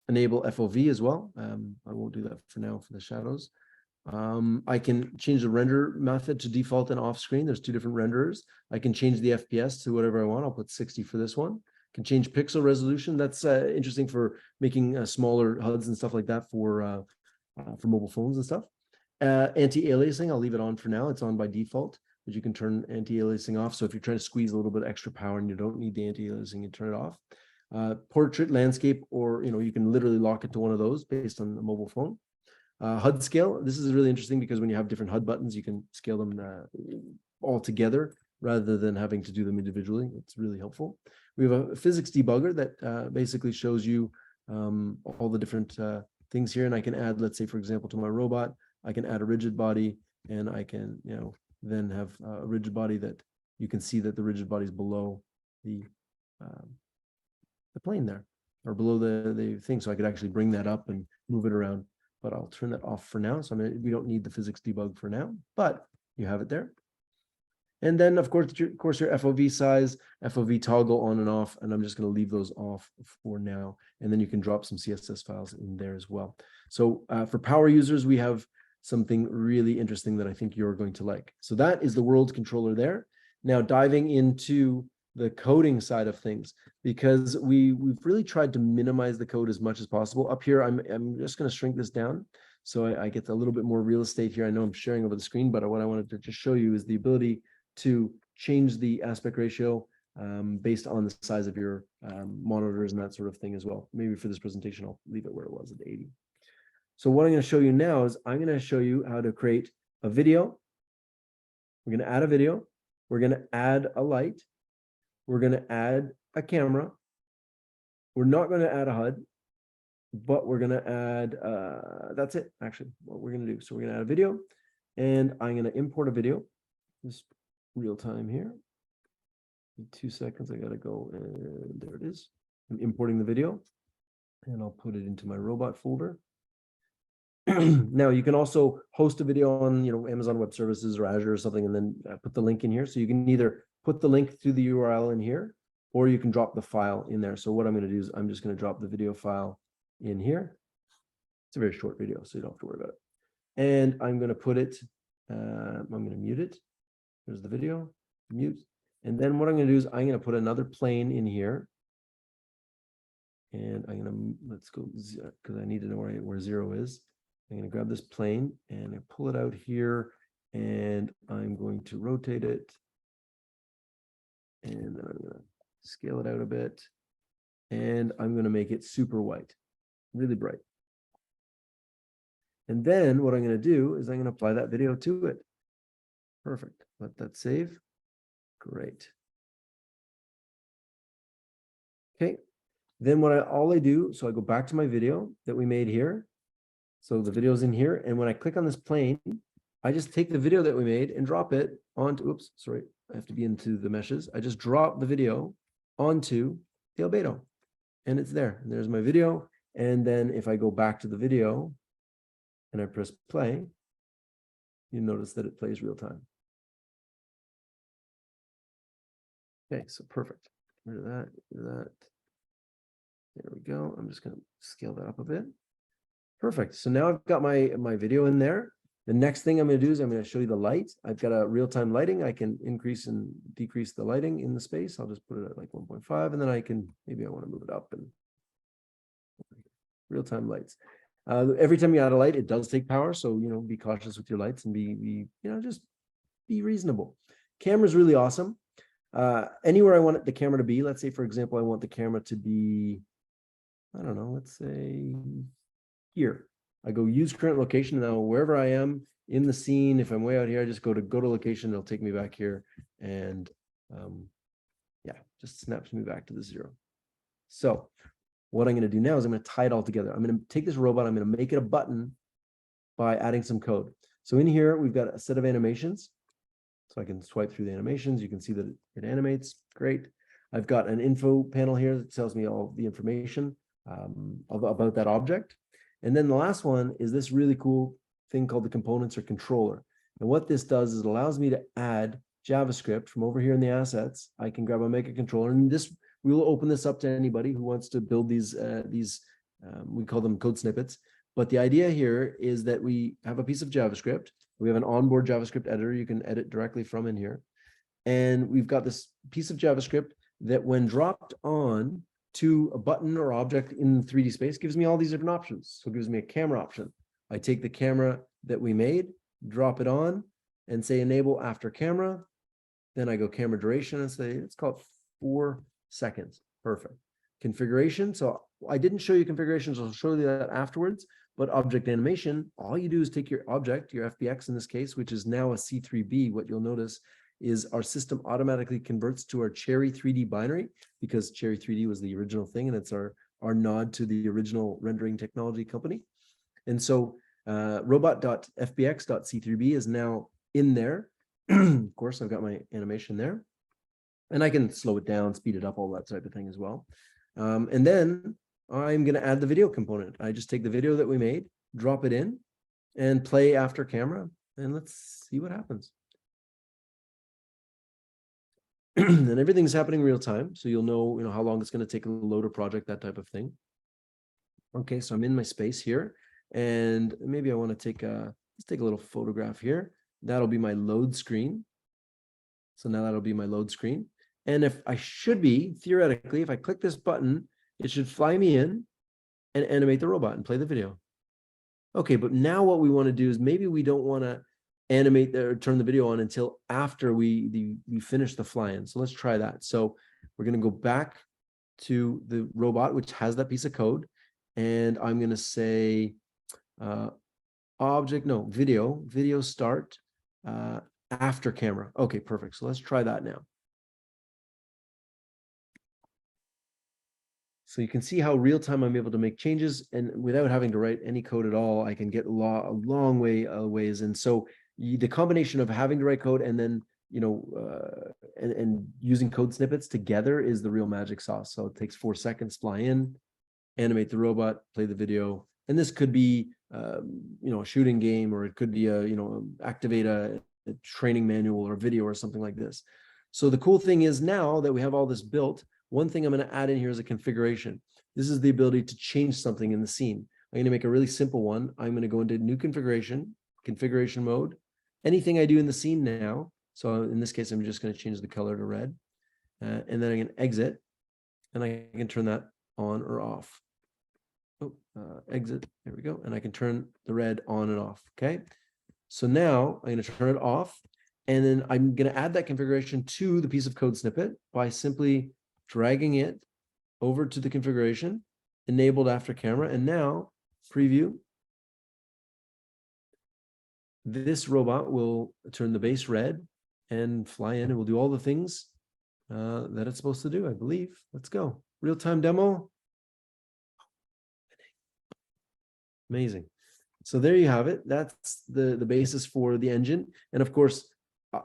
enable FOV as well. I won't do that for now for the shadows. I can change the render method to default and off screen. There's two different renderers. I can change the FPS to whatever I want. I'll put 60 for this one. Can change pixel resolution. That's interesting for making smaller HUDs and stuff like that for mobile phones and stuff. Anti-aliasing, I'll leave it on for now. It's on by default, but you can turn anti-aliasing off. So if you're trying to squeeze a little bit extra power and you don't need the anti-aliasing, you turn it off. Portrait, landscape, or you can literally lock it to one of those based on the mobile phone. HUD scale, this is really interesting because when you have different HUD buttons, you can scale them all together rather than having to do them individually. It's really helpful. We have a physics debugger that basically shows you all the different things here, and I can add, let's say, for example, to my robot, I can add a rigid body, and I can, then have a rigid body that you can see that the rigid body is below the plane there, or below the thing, so I could actually bring that up and move it around. But I'll turn that off for now. So we don't need the physics debug for now, but you have it there. And then, of course, your FOV size, FOV toggle on and off, and I'm just going to leave those off for now. And then you can drop some CSS files in there as well. So for power users, we have something really interesting that I think you're going to like. So that is the world controller there. Now diving into the coding side of things, because we've really tried to minimize the code as much as possible. Up here, I'm just going to shrink this down so I get a little bit more real estate here. I know I'm sharing over the screen, but what I wanted to just show you is the ability to change the aspect ratio based on the size of your monitors and that sort of thing as well. Maybe for this presentation, I'll leave it where it was at 80. So what I'm going to show you now is I'm going to show you how to create a video. We're going to add a video. We're going to add a light. We're going to add a camera. We're not going to add a HUD, but we're going to add, that's it, actually, what we're going to do. So we're going to add a video, and I'm going to import a video. Just real time here. In 2 seconds, I got to go, and there it is. I'm importing the video, and I'll put it into my robot folder. Now, you can also host a video on, Amazon Web Services or Azure or something, and then put the link in here. So you can either put the link through the URL in here, or you can drop the file in there. So what I'm going to do is I'm just going to drop the video file in here. It's a very short video, so you don't have to worry about it. And I'm going to put it, I'm going to mute it. There's the video, mute. And then what I'm going to do is I'm going to put another plane in here. And I'm going to, let's go, because I need to know where 0 is. I'm going to grab this plane and I pull it out here, and I'm going to rotate it. And then I'm going to scale it out a bit, and I'm going to make it super white, really bright. And then what I'm going to do is I'm going to apply that video to it. Perfect. Let that save. Great. Okay. Then all I do, so I go back to my video that we made here. So the video's in here, and when I click on this plane, I just take the video that we made and drop it onto, oops, sorry, I have to be into the meshes. I just drop the video onto the albedo, and it's there. And there's my video. And then if I go back to the video and I press play, you notice that it plays real time. Okay, so perfect. Rid of that, rid of that. There we go. I'm just going to scale that up a bit. Perfect. So now I've got my video in there. The next thing I'm going to do is I'm going to show you the light. I've got a real-time lighting. I can increase and decrease the lighting in the space. I'll just put it at like 1.5, and then I can, maybe I want to move it up, and real-time lights. Every time you add a light, it does take power. So, be cautious with your lights and just be reasonable. Camera's really awesome. Anywhere I want the camera to be, let's say, for example, I want the camera to be, I don't know, let's say here. I go use current location. Now, wherever I am in the scene, if I'm way out here, I just go to location. It'll take me back here. And yeah, just snaps me back to the 0. So what I'm going to do now is I'm going to tie it all together. I'm going to take this robot. I'm going to make it a button by adding some code. So in here, we've got a set of animations. So I can swipe through the animations. You can see that it animates. Great. I've got an info panel here that tells me all the information about that object. And then the last one is this really cool thing called the components or controller. And what this does is it allows me to add JavaScript from over here in the assets. I can grab a Mega controller, and this we will open this up to anybody who wants to build these we call them code snippets. But the idea here is that we have a piece of JavaScript. We have an onboard JavaScript editor you can edit directly from in here. And we've got this piece of JavaScript that when dropped on to a button or object in 3D space gives me all these different options. So it gives me a camera option. I take the camera that we made, drop it on, and say enable after camera. Then I go camera duration and say, let's call it 4 seconds. Perfect. Configuration. So I didn't show you configurations. I'll show you that afterwards. But object animation, all you do is take your object, your FBX in this case, which is now a C3B. What you'll notice is our system automatically converts to our Cherry 3D binary, because Cherry 3D was the original thing, and it's our nod to the original rendering technology company. And so robot.fbx.c3b is now in there. Of course, I've got my animation there. And I can slow it down, speed it up, all that type of thing as well. And then I'm going to add the video component. I just take the video that we made, drop it in, and play after camera, and let's see what happens. And everything's happening real time, so you'll know, how long it's going to take to load a project, that type of thing. Okay, so I'm in my space here, and maybe I want to take let's take a little photograph here. That'll be my load screen. So now that'll be my load screen. And if I should be, theoretically, if I click this button, it should fly me in and animate the robot and play the video. Okay, but now what we want to do is maybe we don't want to animate or turn the video on until after we finish the fly-in. So let's try that. So we're going to go back to the robot, which has that piece of code. And I'm going to say video start after camera. Okay, perfect. So let's try that now. So you can see how real time I'm able to make changes, and without having to write any code at all, I can get a long ways. And so the combination of having to write code and then and using code snippets together is the real magic sauce. So it takes 4 seconds, fly in, animate the robot, play the video. And this could be a shooting game, or it could be activate a training manual or video or something like this. So the cool thing is, now that we have all this built, one thing I'm going to add in here is a configuration. This is the ability to change something in the scene. I'm going to make a really simple one. I'm going to go into new configuration mode. Anything I do in the scene now. So in this case, I'm just going to change the color to red. And then I can exit, and I can turn that on or off. Exit, there we go. And I can turn the red on and off, okay? So now I'm going to turn it off, and then I'm going to add that configuration to the piece of code snippet by simply dragging it over to the configuration, enabled after camera, and now preview. This robot will turn the base red and fly in, and will do all the things that it's supposed to do, I believe. Let's go. Real-time demo. Amazing. So there you have it. That's the basis for the engine. And of course,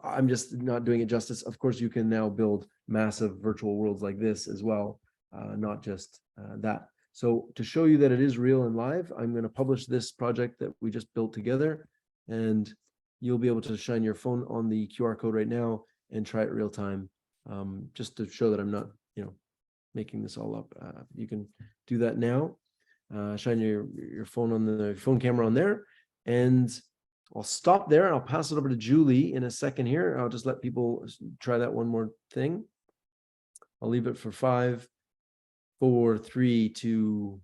I'm just not doing it justice. Of course, you can now build massive virtual worlds like this as well, not just that. So to show you that it is real and live, I'm going to publish this project that we just built together, and you'll be able to shine your phone on the QR code right now and try it real time, just to show that I'm not, making this all up. You can do that now. Shine your phone on the phone camera on there, and I'll stop there. I'll pass it over to Julie in a second here. I'll just let people try that one more thing. I'll leave it for 5, 4, 3, 2.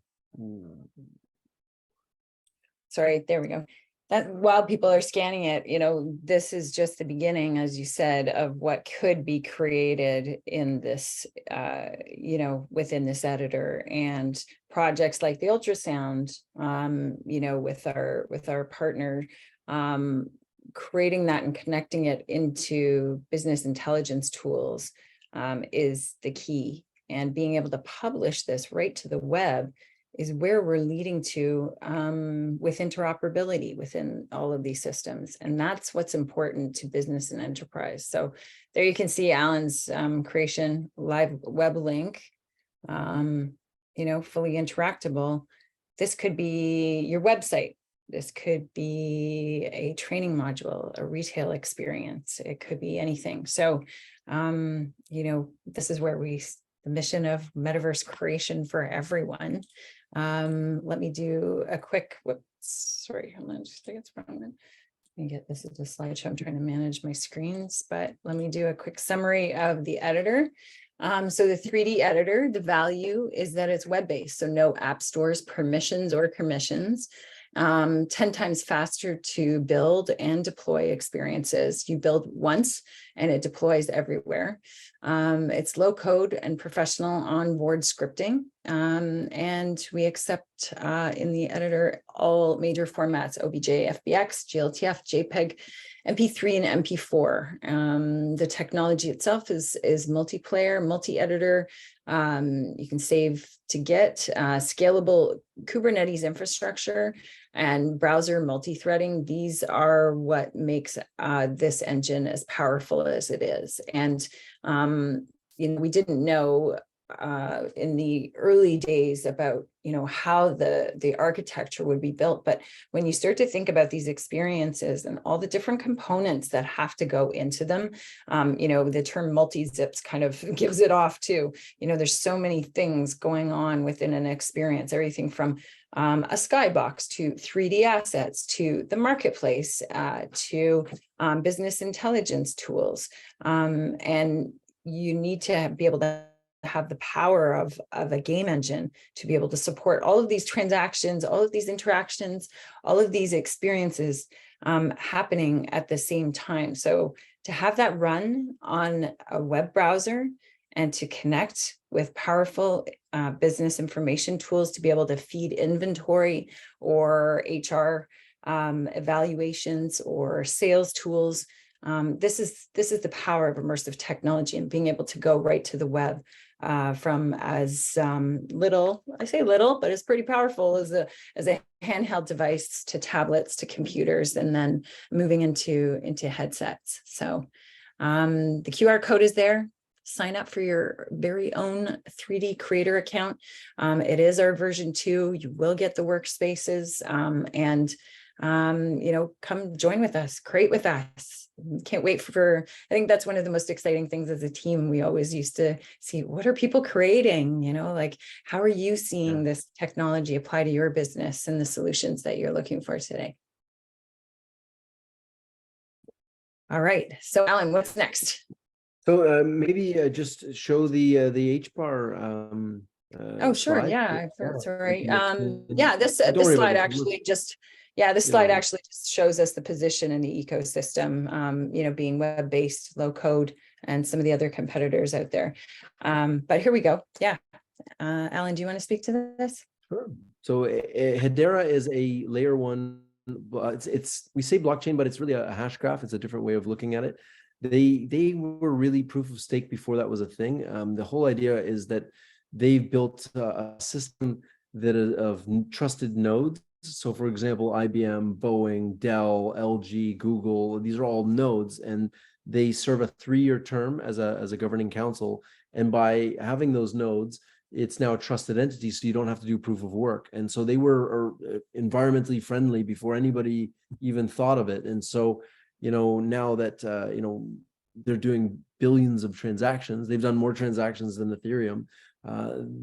Sorry, there we go. That while people are scanning it, this is just the beginning, as you said, of what could be created in this, within this editor. And projects like the ultrasound, you know, with our partner, creating that and connecting it into business intelligence tools is the key. And being able to publish this right to the web is where we're leading to with interoperability within all of these systems. And that's what's important to business and enterprise. So there you can see Alan's creation, live web link, you know, fully interactable. This could be your website. This could be a training module, a retail experience. It could be anything. So, you know, this is where the mission of metaverse creation for everyone. Let me do a quick, whoops, sorry, I'm gonna just think it's wrong. Let me get this as a slideshow. I'm trying to manage my screens, but let me do a quick summary of the editor. So the 3D editor, the value is that it's web-based, so no app stores, permissions or commissions. 10 times faster to build and deploy experiences. You build once and it deploys everywhere. It's low code and professional onboard scripting. And we accept in the editor all major formats: OBJ, FBX, GLTF, JPEG, MP3 and MP4. The technology itself is multiplayer, multi-editor. You can save to Git, scalable Kubernetes infrastructure, and browser multi-threading. These are what makes this engine as powerful as it is. And you know, we didn't know in the early days about, you know, how the architecture would be built. But when you start to think about these experiences and all the different components that have to go into them, you know, the term multi-zips kind of gives it off too. You know, there's so many things going on within an experience, everything from a skybox to 3D assets to the marketplace to business intelligence tools. And you need to be able to have the power of a game engine to be able to support all of these transactions, all of these interactions, all of these experiences happening at the same time. So to have that run on a web browser and to connect with powerful business information tools to be able to feed inventory or HR evaluations or sales tools. This is the power of immersive technology and being able to go right to the web from as little, I say little, but it's pretty powerful as a handheld device to tablets to computers, and then moving into headsets. So the QR code is there. Sign up for your very own 3D creator account. It is our version 2. You will get the workspaces and you know, come join with us, create with us. Can't wait for, I think that's one of the most exciting things as a team. We always used to see, what are people creating? You know, like, how are you seeing this technology apply to your business and the solutions that you're looking for today? All right. So Alan, what's next? So maybe just show the HBAR. Oh, sure. slide. Yeah. Sorry. Yeah, this Don't worry about slide it. actually just, this slide actually just shows us the position in the ecosystem, you know, being web-based, low code, and some of the other competitors out there. But here we go. Yeah. Alan, do you want to speak to this? Sure. So Hedera is a layer 1. It's we say blockchain, but it's really a hash graph. It's a different way of looking at it. They were really proof of stake before that was a thing. The whole idea is that they've built a system that is of trusted nodes. So for example, IBM, Boeing, Dell, LG, Google, these are all nodes, and they serve a 3-year term as a governing council. And by having those nodes, it's now a trusted entity, so you don't have to do proof of work. And so they were environmentally friendly before anybody even thought of it. And so, you know, now that, you know, they're doing billions of transactions, they've done more transactions than Ethereum,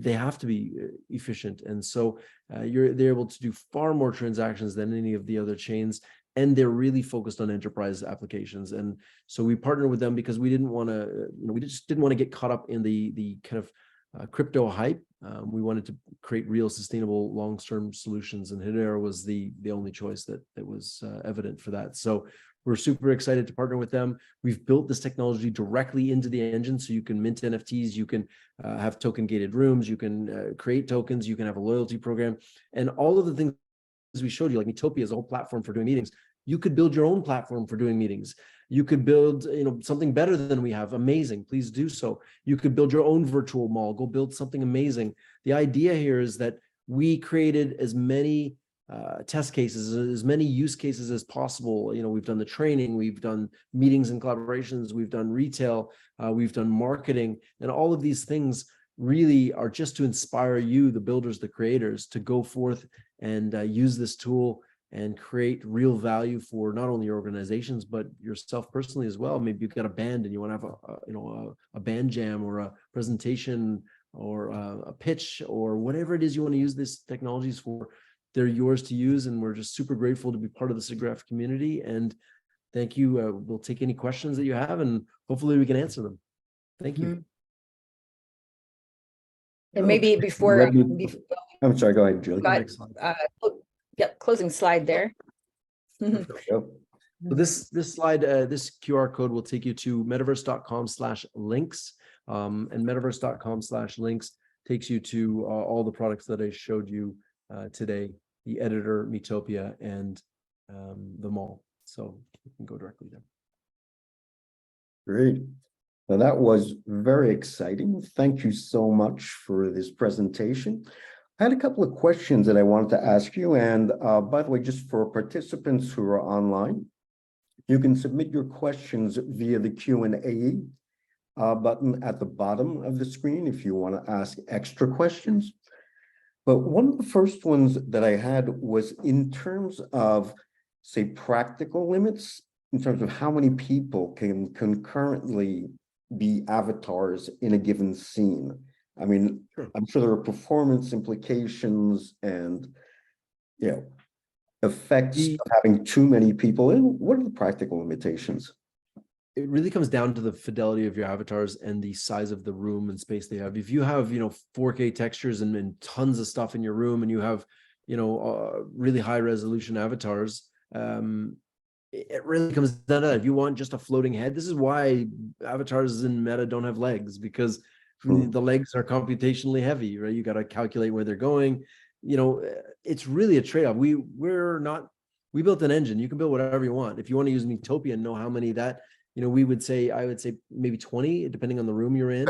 they have to be efficient. And so they're able to do far more transactions than any of the other chains. And they're really focused on enterprise applications. And so we partner with them because we didn't want to, you know, we just didn't want to get caught up in the kind of crypto hype. We wanted to create real sustainable long-term solutions, and Hedera was the only choice that was evident for that. So we're super excited to partner with them. We've built this technology directly into the engine, so you can mint NFTs, you can have token gated rooms, you can create tokens, you can have a loyalty program, and all of the things we showed you, like Metopia is a whole platform for doing meetings. You could build your own platform for doing meetings. You could build, something better than we have. Amazing. Please do so. You could build your own virtual mall. Go build something amazing. The idea here is that we created as many test cases, as many use cases as possible. We've done the training, we've done meetings and collaborations, we've done retail, we've done marketing, and all of these things really are just to inspire you, the builders, the creators, to go forth and use this tool and create real value for not only your organizations, but yourself personally as well. Maybe you've got a band and you want to have a band jam or a presentation or a pitch or whatever it is you want to use these technologies for. They're yours to use, and we're just super grateful to be part of the SIGGRAPH community. And thank you. We'll take any questions that you have, and hopefully we can answer them. Thank you. And maybe before, I'm sorry, go ahead, Julie. closing slide there. So this slide, this QR code will take you to metaverse.com/links, and metaverse.com/links takes you to all the products that I showed you today, the editor, Metopia, and the mall. So you can go directly there. Great. Now that was very exciting. Thank you so much for this presentation. I had a couple of questions that I wanted to ask you. And by the way, just for participants who are online, you can submit your questions via the Q&A button at the bottom of the screen if you want to ask extra questions. But one of the first ones that I had was in terms of, say, practical limits, in terms of how many people can concurrently be avatars in a given scene. I mean, Sure. I'm sure there are performance implications and, effects of having too many people in. What are the practical limitations? It really comes down to the fidelity of your avatars and the size of the room and space they have. If you have, 4K textures and tons of stuff in your room, and you have, really high resolution avatars, it really comes down to that. If you want just a floating head, this is why avatars in Meta don't have legs, because the legs are computationally heavy, right? You got to calculate where they're going. It's really a trade-off. We built an engine. You can build whatever you want. If you want to use Metopia and know how many that, I would say maybe 20, depending on the room you're in.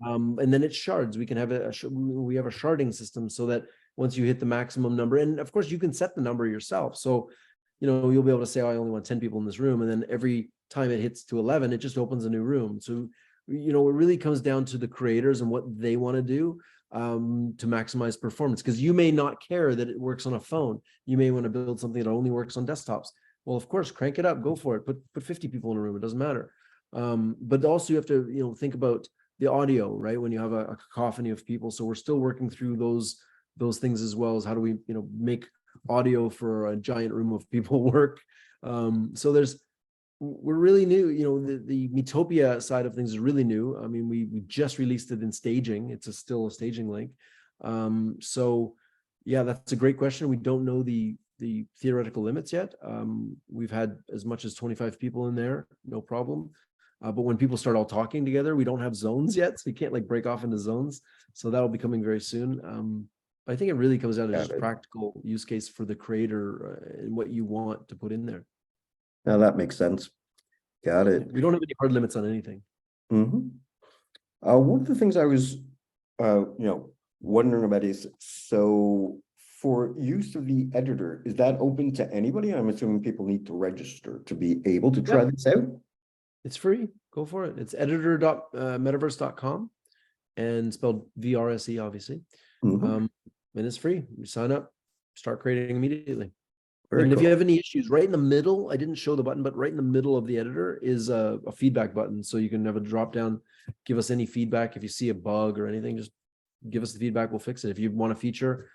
And then it's shards. We can have we have a sharding system so that once you hit the maximum number, and of course you can set the number yourself. So, you'll be able to say, oh, I only want 10 people in this room. And then every time it hits to 11, it just opens a new room. So, it really comes down to the creators and what they want to do to maximize performance. Because you may not care that it works on a phone. You may want to build something that only works on desktops. Well, of course, crank it up, go for it. Put 50 people in a room, it doesn't matter. But also you have to, think about the audio, right? When you have a cacophony of people. So we're still working through those things, as well as how do we, make audio for a giant room of people work. So we're really new, the Metopia side of things is really new. I mean, we just released it in staging. It's still a staging link. So yeah, that's a great question. We don't know the theoretical limits yet. We've had as much as 25 people in there, no problem. But when people start all talking together, we don't have zones yet, so you can't break off into zones. So that'll be coming very soon. I think it really comes down to just practical use case for the creator and what you want to put in there. Now that makes sense. Got it. We don't have any hard limits on anything. Mm-hmm. One of the things I was, wondering about is, so for use of the editor, is that open to anybody? I'm assuming people need to register to be able to try this out. It's free. Go for it. It's editor.metaverse.com and spelled VRSE, obviously. Mm-hmm. And it's free. You sign up, start creating immediately. Very and cool. If you have any issues, right in the middle, I didn't show the button, but right in the middle of the editor is a feedback button. So you can have a drop down, give us any feedback. If you see a bug or anything, just give us the feedback. We'll fix it. If you want a feature,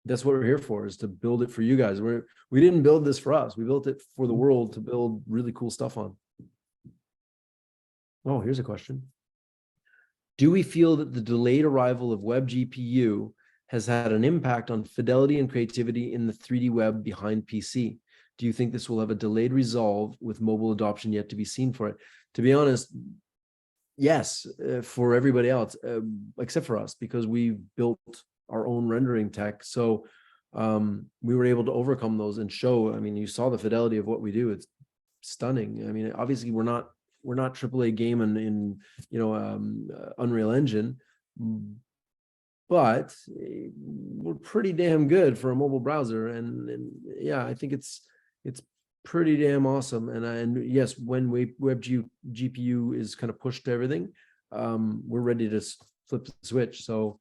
that's what we're here for, is to build it for you guys. We didn't build this for us. We built it for the world to build really cool stuff on. Oh, here's a question. Do we feel that the delayed arrival of Web GPU has had an impact on fidelity and creativity in the 3D web behind PC? Do you think this will have a delayed resolve with mobile adoption yet to be seen for it? To be honest, yes, for everybody else, except for us, because we built our own rendering tech. So we were able to overcome those and show, I mean, you saw the fidelity of what we do. It's stunning. I mean, obviously we're not AAA game in Unreal Engine, but we're pretty damn good for a mobile browser. And yeah, I think it's pretty damn awesome. And yes, when GPU is kind of pushed to everything, we're ready to flip the switch. So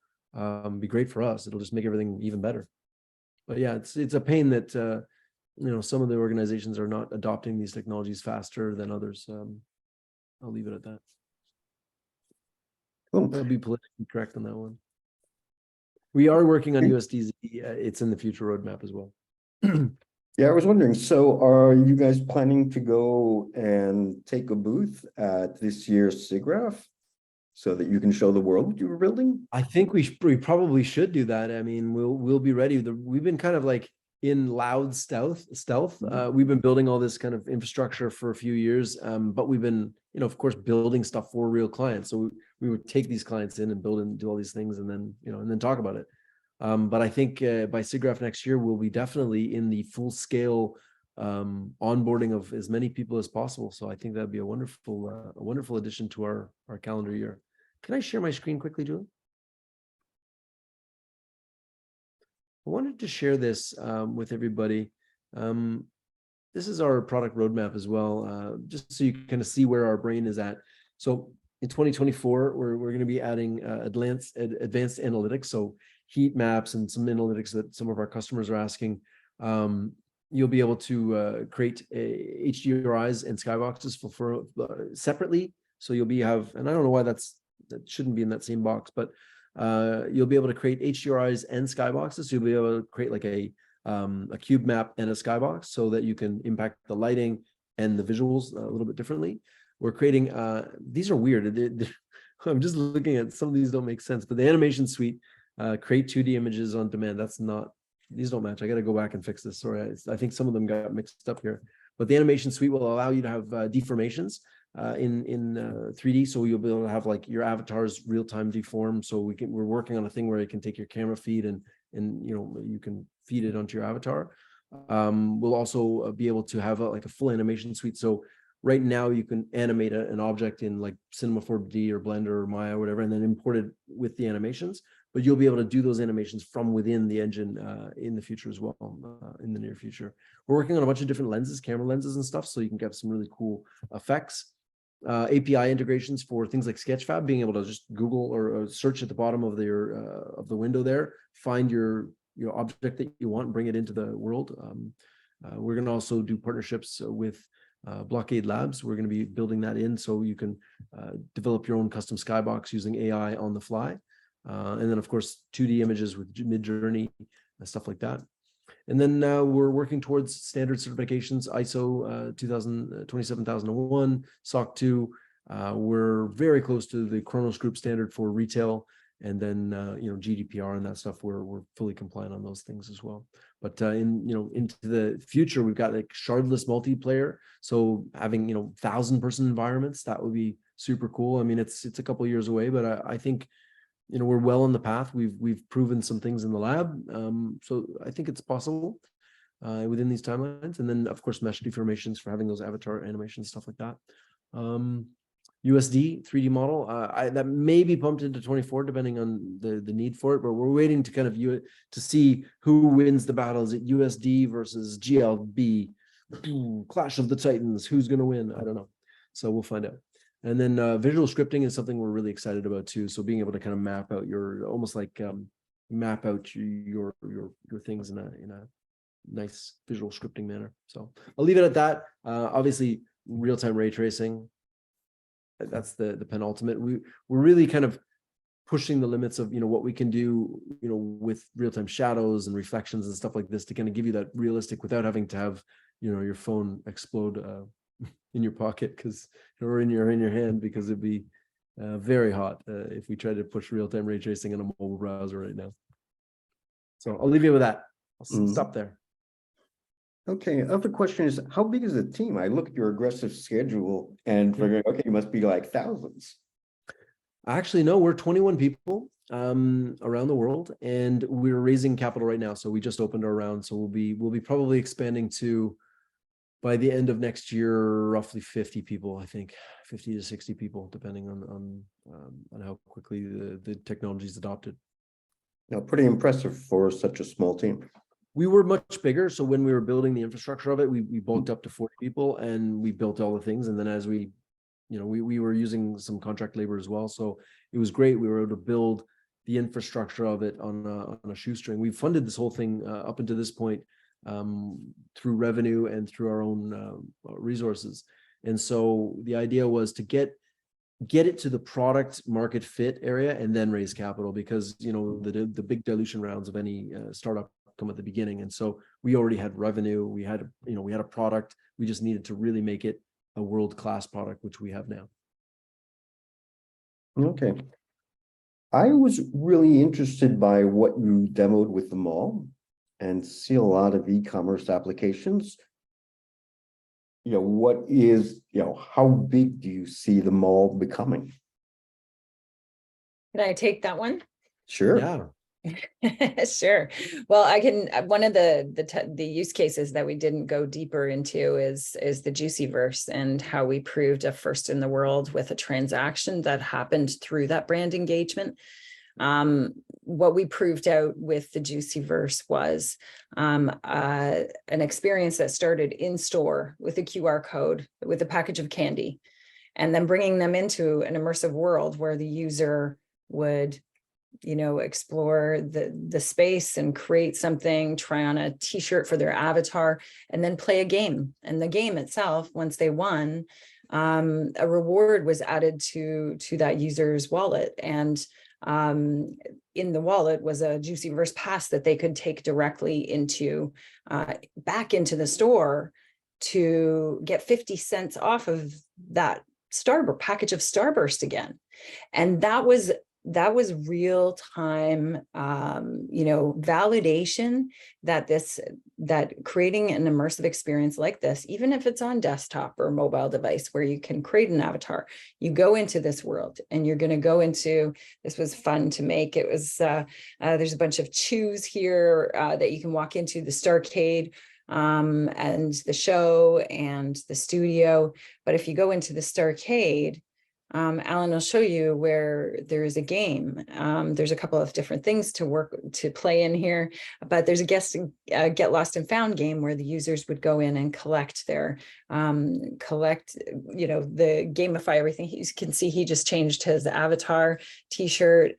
be great for us. It'll just make everything even better. But yeah, it's a pain that some of the organizations are not adopting these technologies faster than others. I'll leave it at that. I'll be politically correct on that one. We are working on USDZ. It's in the future roadmap as well. Yeah, I was wondering, so are you guys planning to go and take a booth at this year's SIGGRAPH so that you can show the world what you were building? I think we probably should do that. I mean, we'll be ready. We've been kind of like in loud stealth. We've been building all this kind of infrastructure for a few years, but we've been, of course, building stuff for real clients. So we would take these clients in and build and do all these things, and then talk about it. But I think by SIGGRAPH next year, we'll be definitely in the full scale onboarding of as many people as possible. So I think that'd be a wonderful addition to our calendar year. Can I share my screen quickly, Julie? I wanted to share this with everybody. This is our product roadmap as well, just so you can kind of see where our brain is at. So in 2024, we're going to be adding advanced analytics, so heat maps and some analytics that some of our customers are asking. You'll be able to create HDRIs and skyboxes for separately. So you'll and I don't know why that shouldn't be in that same box, but you'll be able to create HDRIs and skyboxes. So you'll be able to create like a cube map and a skybox so that you can impact the lighting and the visuals a little bit differently. We're creating, these are weird. I'm just looking at some of these don't make sense, but the animation suite, create 2D images on demand. These don't match. I got to go back and fix this. Sorry, I think some of them got mixed up here. But the animation suite will allow you to have deformations in 3D. So you'll be able to have like your avatars real-time deform. So we're working on a thing where you can take your camera feed and you can feed it onto your avatar. We'll also be able to have like a full animation suite. So right now you can animate an object in like Cinema 4D or Blender or Maya or whatever, and then import it with the animations. But you'll be able to do those animations from within the engine in the future as well, in the near future. We're working on a bunch of different lenses, camera lenses and stuff, so you can get some really cool effects. API integrations for things like Sketchfab, being able to just Google or search at the bottom of the window there, find your object that you want and bring it into the world. We're going to also do partnerships with Blockade Labs. We're going to be building that in so you can develop your own custom skybox using AI on the fly. And then, of course, 2D images with Midjourney and stuff like that. And then we're working towards standard certifications, ISO 27001, SOC 2. We're very close to the Kronos Group standard for retail. And then, GDPR and that stuff, we're fully compliant on those things as well. But into the future, we've got like shardless multiplayer. So having, 1,000-person environments, that would be super cool. I mean, it's a couple of years away, but I think, we're well on the path. We've proven some things in the lab. So I think it's possible within these timelines. And then, of course, mesh deformations for having those avatar animations, stuff like that. USD 3D model that may be pumped into 24 depending on the need for it, but we're waiting to kind of view it to see who wins the battle. Is it USD versus GLB? Clash of the Titans, who's going to win? I don't know. So we'll find out. And then visual scripting is something we're really excited about too. So being able to kind of map out map out your things in a nice visual scripting manner. So I'll leave it at that. Obviously, real-time ray tracing. That's the penultimate. We're really kind of pushing the limits of what we can do with real-time shadows and reflections and stuff like this to kind of give you that realistic without having to have your phone explode in your pocket or in your hand, because it'd be very hot if we tried to push real-time ray tracing on a mobile browser right now. So I'll leave you with that. I'll stop there. Okay, other question is, how big is the team? I look at your aggressive schedule and figuring, okay, you must be like thousands. Actually, no, we're 21 people around the world, and we're raising capital right now. So we just opened our round. So we'll be probably expanding to, by the end of next year, roughly 50 people, I think 50 to 60 people, depending on how quickly the technology is adopted. Now, pretty impressive for such a small team. We were much bigger. So when we were building the infrastructure of it, we bulked up to 40 people and we built all the things. And then as we were using some contract labor as well. So it was great. We were able to build the infrastructure of it on a shoestring. We funded this whole thing up until this point through revenue and through our own resources. And so the idea was to get it to the product market fit area and then raise capital, because the big dilution rounds of any startup come at the beginning. And so we already had revenue. We had a product. We just needed to really make it a world-class product, which we have now. Okay. I was really interested by what you demoed with the mall and see a lot of e-commerce applications. How big do you see the mall becoming? Can I take that one? Sure. Yeah. Sure. Well, I can. One of the use cases that we didn't go deeper into is the MetaVRse, and how we proved a first in the world with a transaction that happened through that brand engagement. What we proved out with the MetaVRse was an experience that started in store with a QR code with a package of candy, and then bringing them into an immersive world where the user would explore the space and create something, try on a t-shirt for their avatar, and then play a game. And the game itself, once they won, a reward was added to that user's wallet. And in the wallet was a MetaVRse pass that they could take directly into back into the store to get 50 cents off of that package of Starburst again. And that was real time, validation that creating an immersive experience like this, even if it's on desktop or mobile device where you can create an avatar, you go into this world and you're going to go into, this was fun to make. It was, there's a bunch of chews here that you can walk into, the Starcade, and the show and the studio. But if you go into the Starcade, Alan will show you where there is a game. There's a couple of different things to play in here, but there's a get lost and found game where the users would go in and collect the gamify everything. You can see he just changed his avatar t-shirt.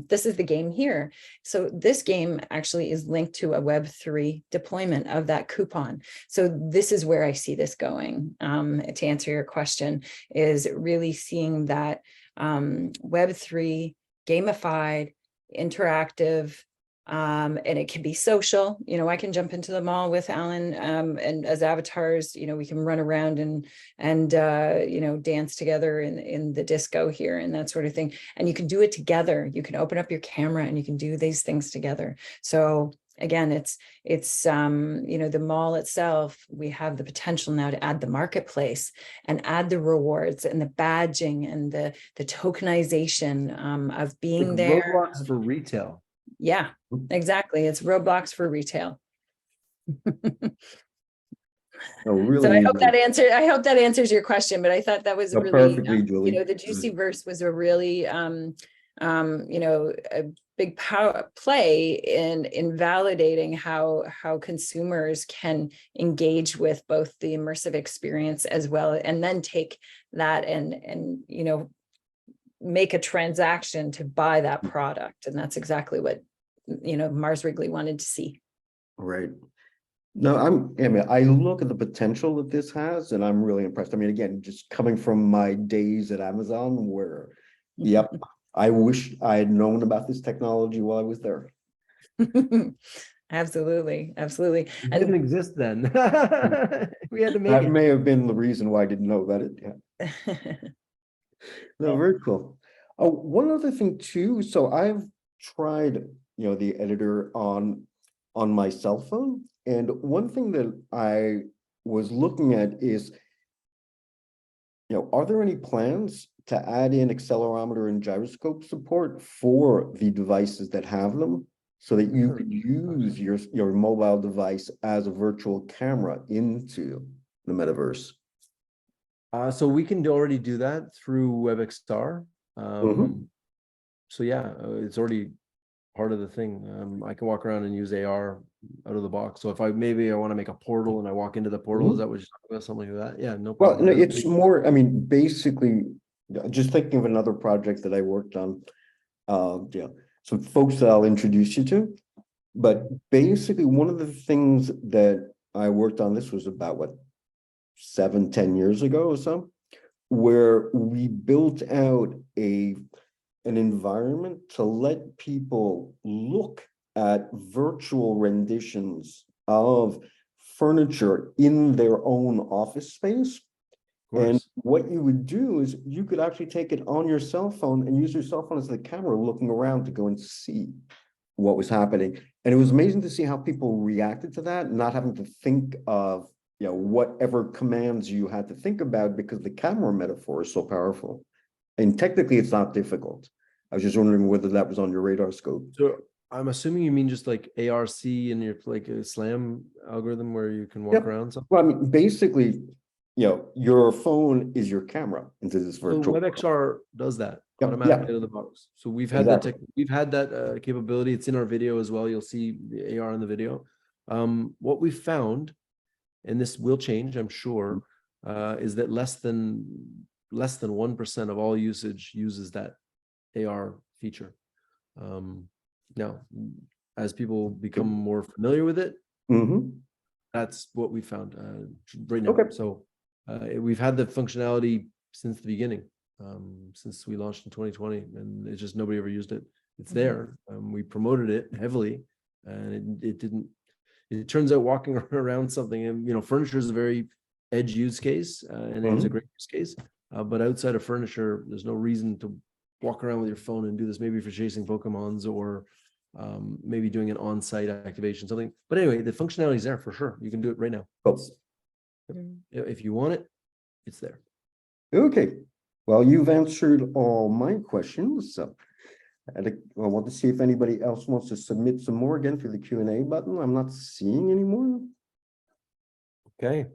This is the game here. So this game actually is linked to a Web3 deployment of that coupon. So this is where I see this going. To answer your question, is really seeing that Web3 gamified, interactive, and it can be social. I can jump into the mall with Alan, and as avatars, we can run around and dance together in the disco here and that sort of thing. And you can do it together. You can open up your camera and you can do these things together. So again, it's the mall itself, we have the potential now to add the marketplace and add the rewards and the badging and the tokenization of being Like there. Roblox for retail. Yeah, exactly. It's Roblox for retail. Oh, really? So I hope that answers your question, but I thought that was Oh, really, perfectly, Julie. the MetaVRse was a really, a big power play in validating how consumers can engage with both the immersive experience as well, and then take that and make a transaction to buy that product. And that's exactly what Mars Wrigley wanted to see. Right. No, I look at the potential that this has, and I'm really impressed. I mean, again, just coming from my days at Amazon where, yep, I wish I had known about this technology while I was there. Absolutely. It didn't exist then. We had to make That it. may have been the reason why I didn't know about it. Yeah. No, very cool. Oh, one other thing too. So I've tried, the editor on my cell phone, And one thing that I was looking at is, are there any plans to add in accelerometer and gyroscope support for the devices that have them, so that you could use your mobile device as a virtual camera into the metaverse? So we can already do that through WebXR. So yeah, it's already part of the thing. I can walk around and use AR out of the box. So if I want to make a portal and I walk into the portal, is that what you're talking about? Something like that? Yeah, no Well, problem. no, it's more, I mean, basically, just thinking of another project that I worked on, some folks that I'll introduce you to. But basically, one of the things that I worked on, this was about 7-10 years ago or so, where we built out an environment to let people look at virtual renditions of furniture in their own office space. And what you would do is you could actually take it on your cell phone and use your cell phone as the camera, looking around to go and see what was happening. And it was amazing to see how people reacted to that, not having to think of whatever commands you had to think about, because the camera metaphor is so powerful. And technically it's not difficult. I was just wondering whether that was on your radar scope. So I'm assuming you mean just like ARC and your like a SLAM algorithm where you can walk around something? Well, I mean, basically, your phone is your camera into this So virtual. WebXR does that Yep, automatically yeah. out of the box. So we've had that capability. It's in our video as well. You'll see the AR in the video. What we found, and this will change, I'm sure, is that less than 1% of all usage uses that AR feature. Now, as people become more familiar with it, that's what we found right now. Okay. So we've had the functionality since the beginning, since we launched in 2020, and it's just nobody ever used it. It's there. We promoted it heavily, and it didn't. It turns out walking around something, and furniture is a very edge use case, and it's a great use case. But outside of furniture, there's no reason to walk around with your phone and do this. Maybe if you're chasing Pokemons, or maybe doing an on-site activation, something. But anyway, the functionality is there for sure. You can do it right now. If you want it, it's there. Okay. Well, you've answered all my questions. So I want to see if anybody else wants to submit some more again through the Q&A button. I'm not seeing any more. Okay.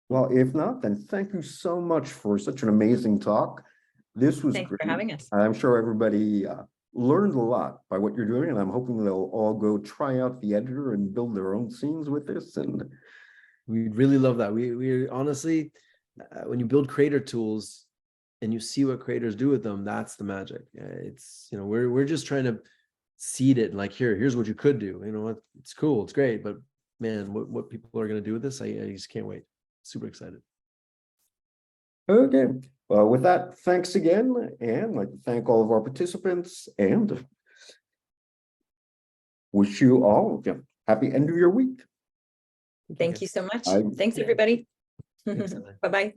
Well, if not, then thank you so much for such an amazing talk. This was Thanks great. for having us. I'm sure everybody learned a lot by what you're doing, and I'm hoping they'll all go try out the editor and build their own scenes with this. And we really love that. We honestly, when you build creator tools and you see what creators do with them, that's the magic. It's, we're just trying to seed it, and like, here's what you could do. It's cool, it's great, but man, what people are going to do with this, I just can't wait. Super excited. okay. Well, with that, thanks again, and I'd like to thank all of our participants, and wish you all a happy end of your week. Thank you so much. Bye. Thanks, everybody. Thanks, Bye-bye.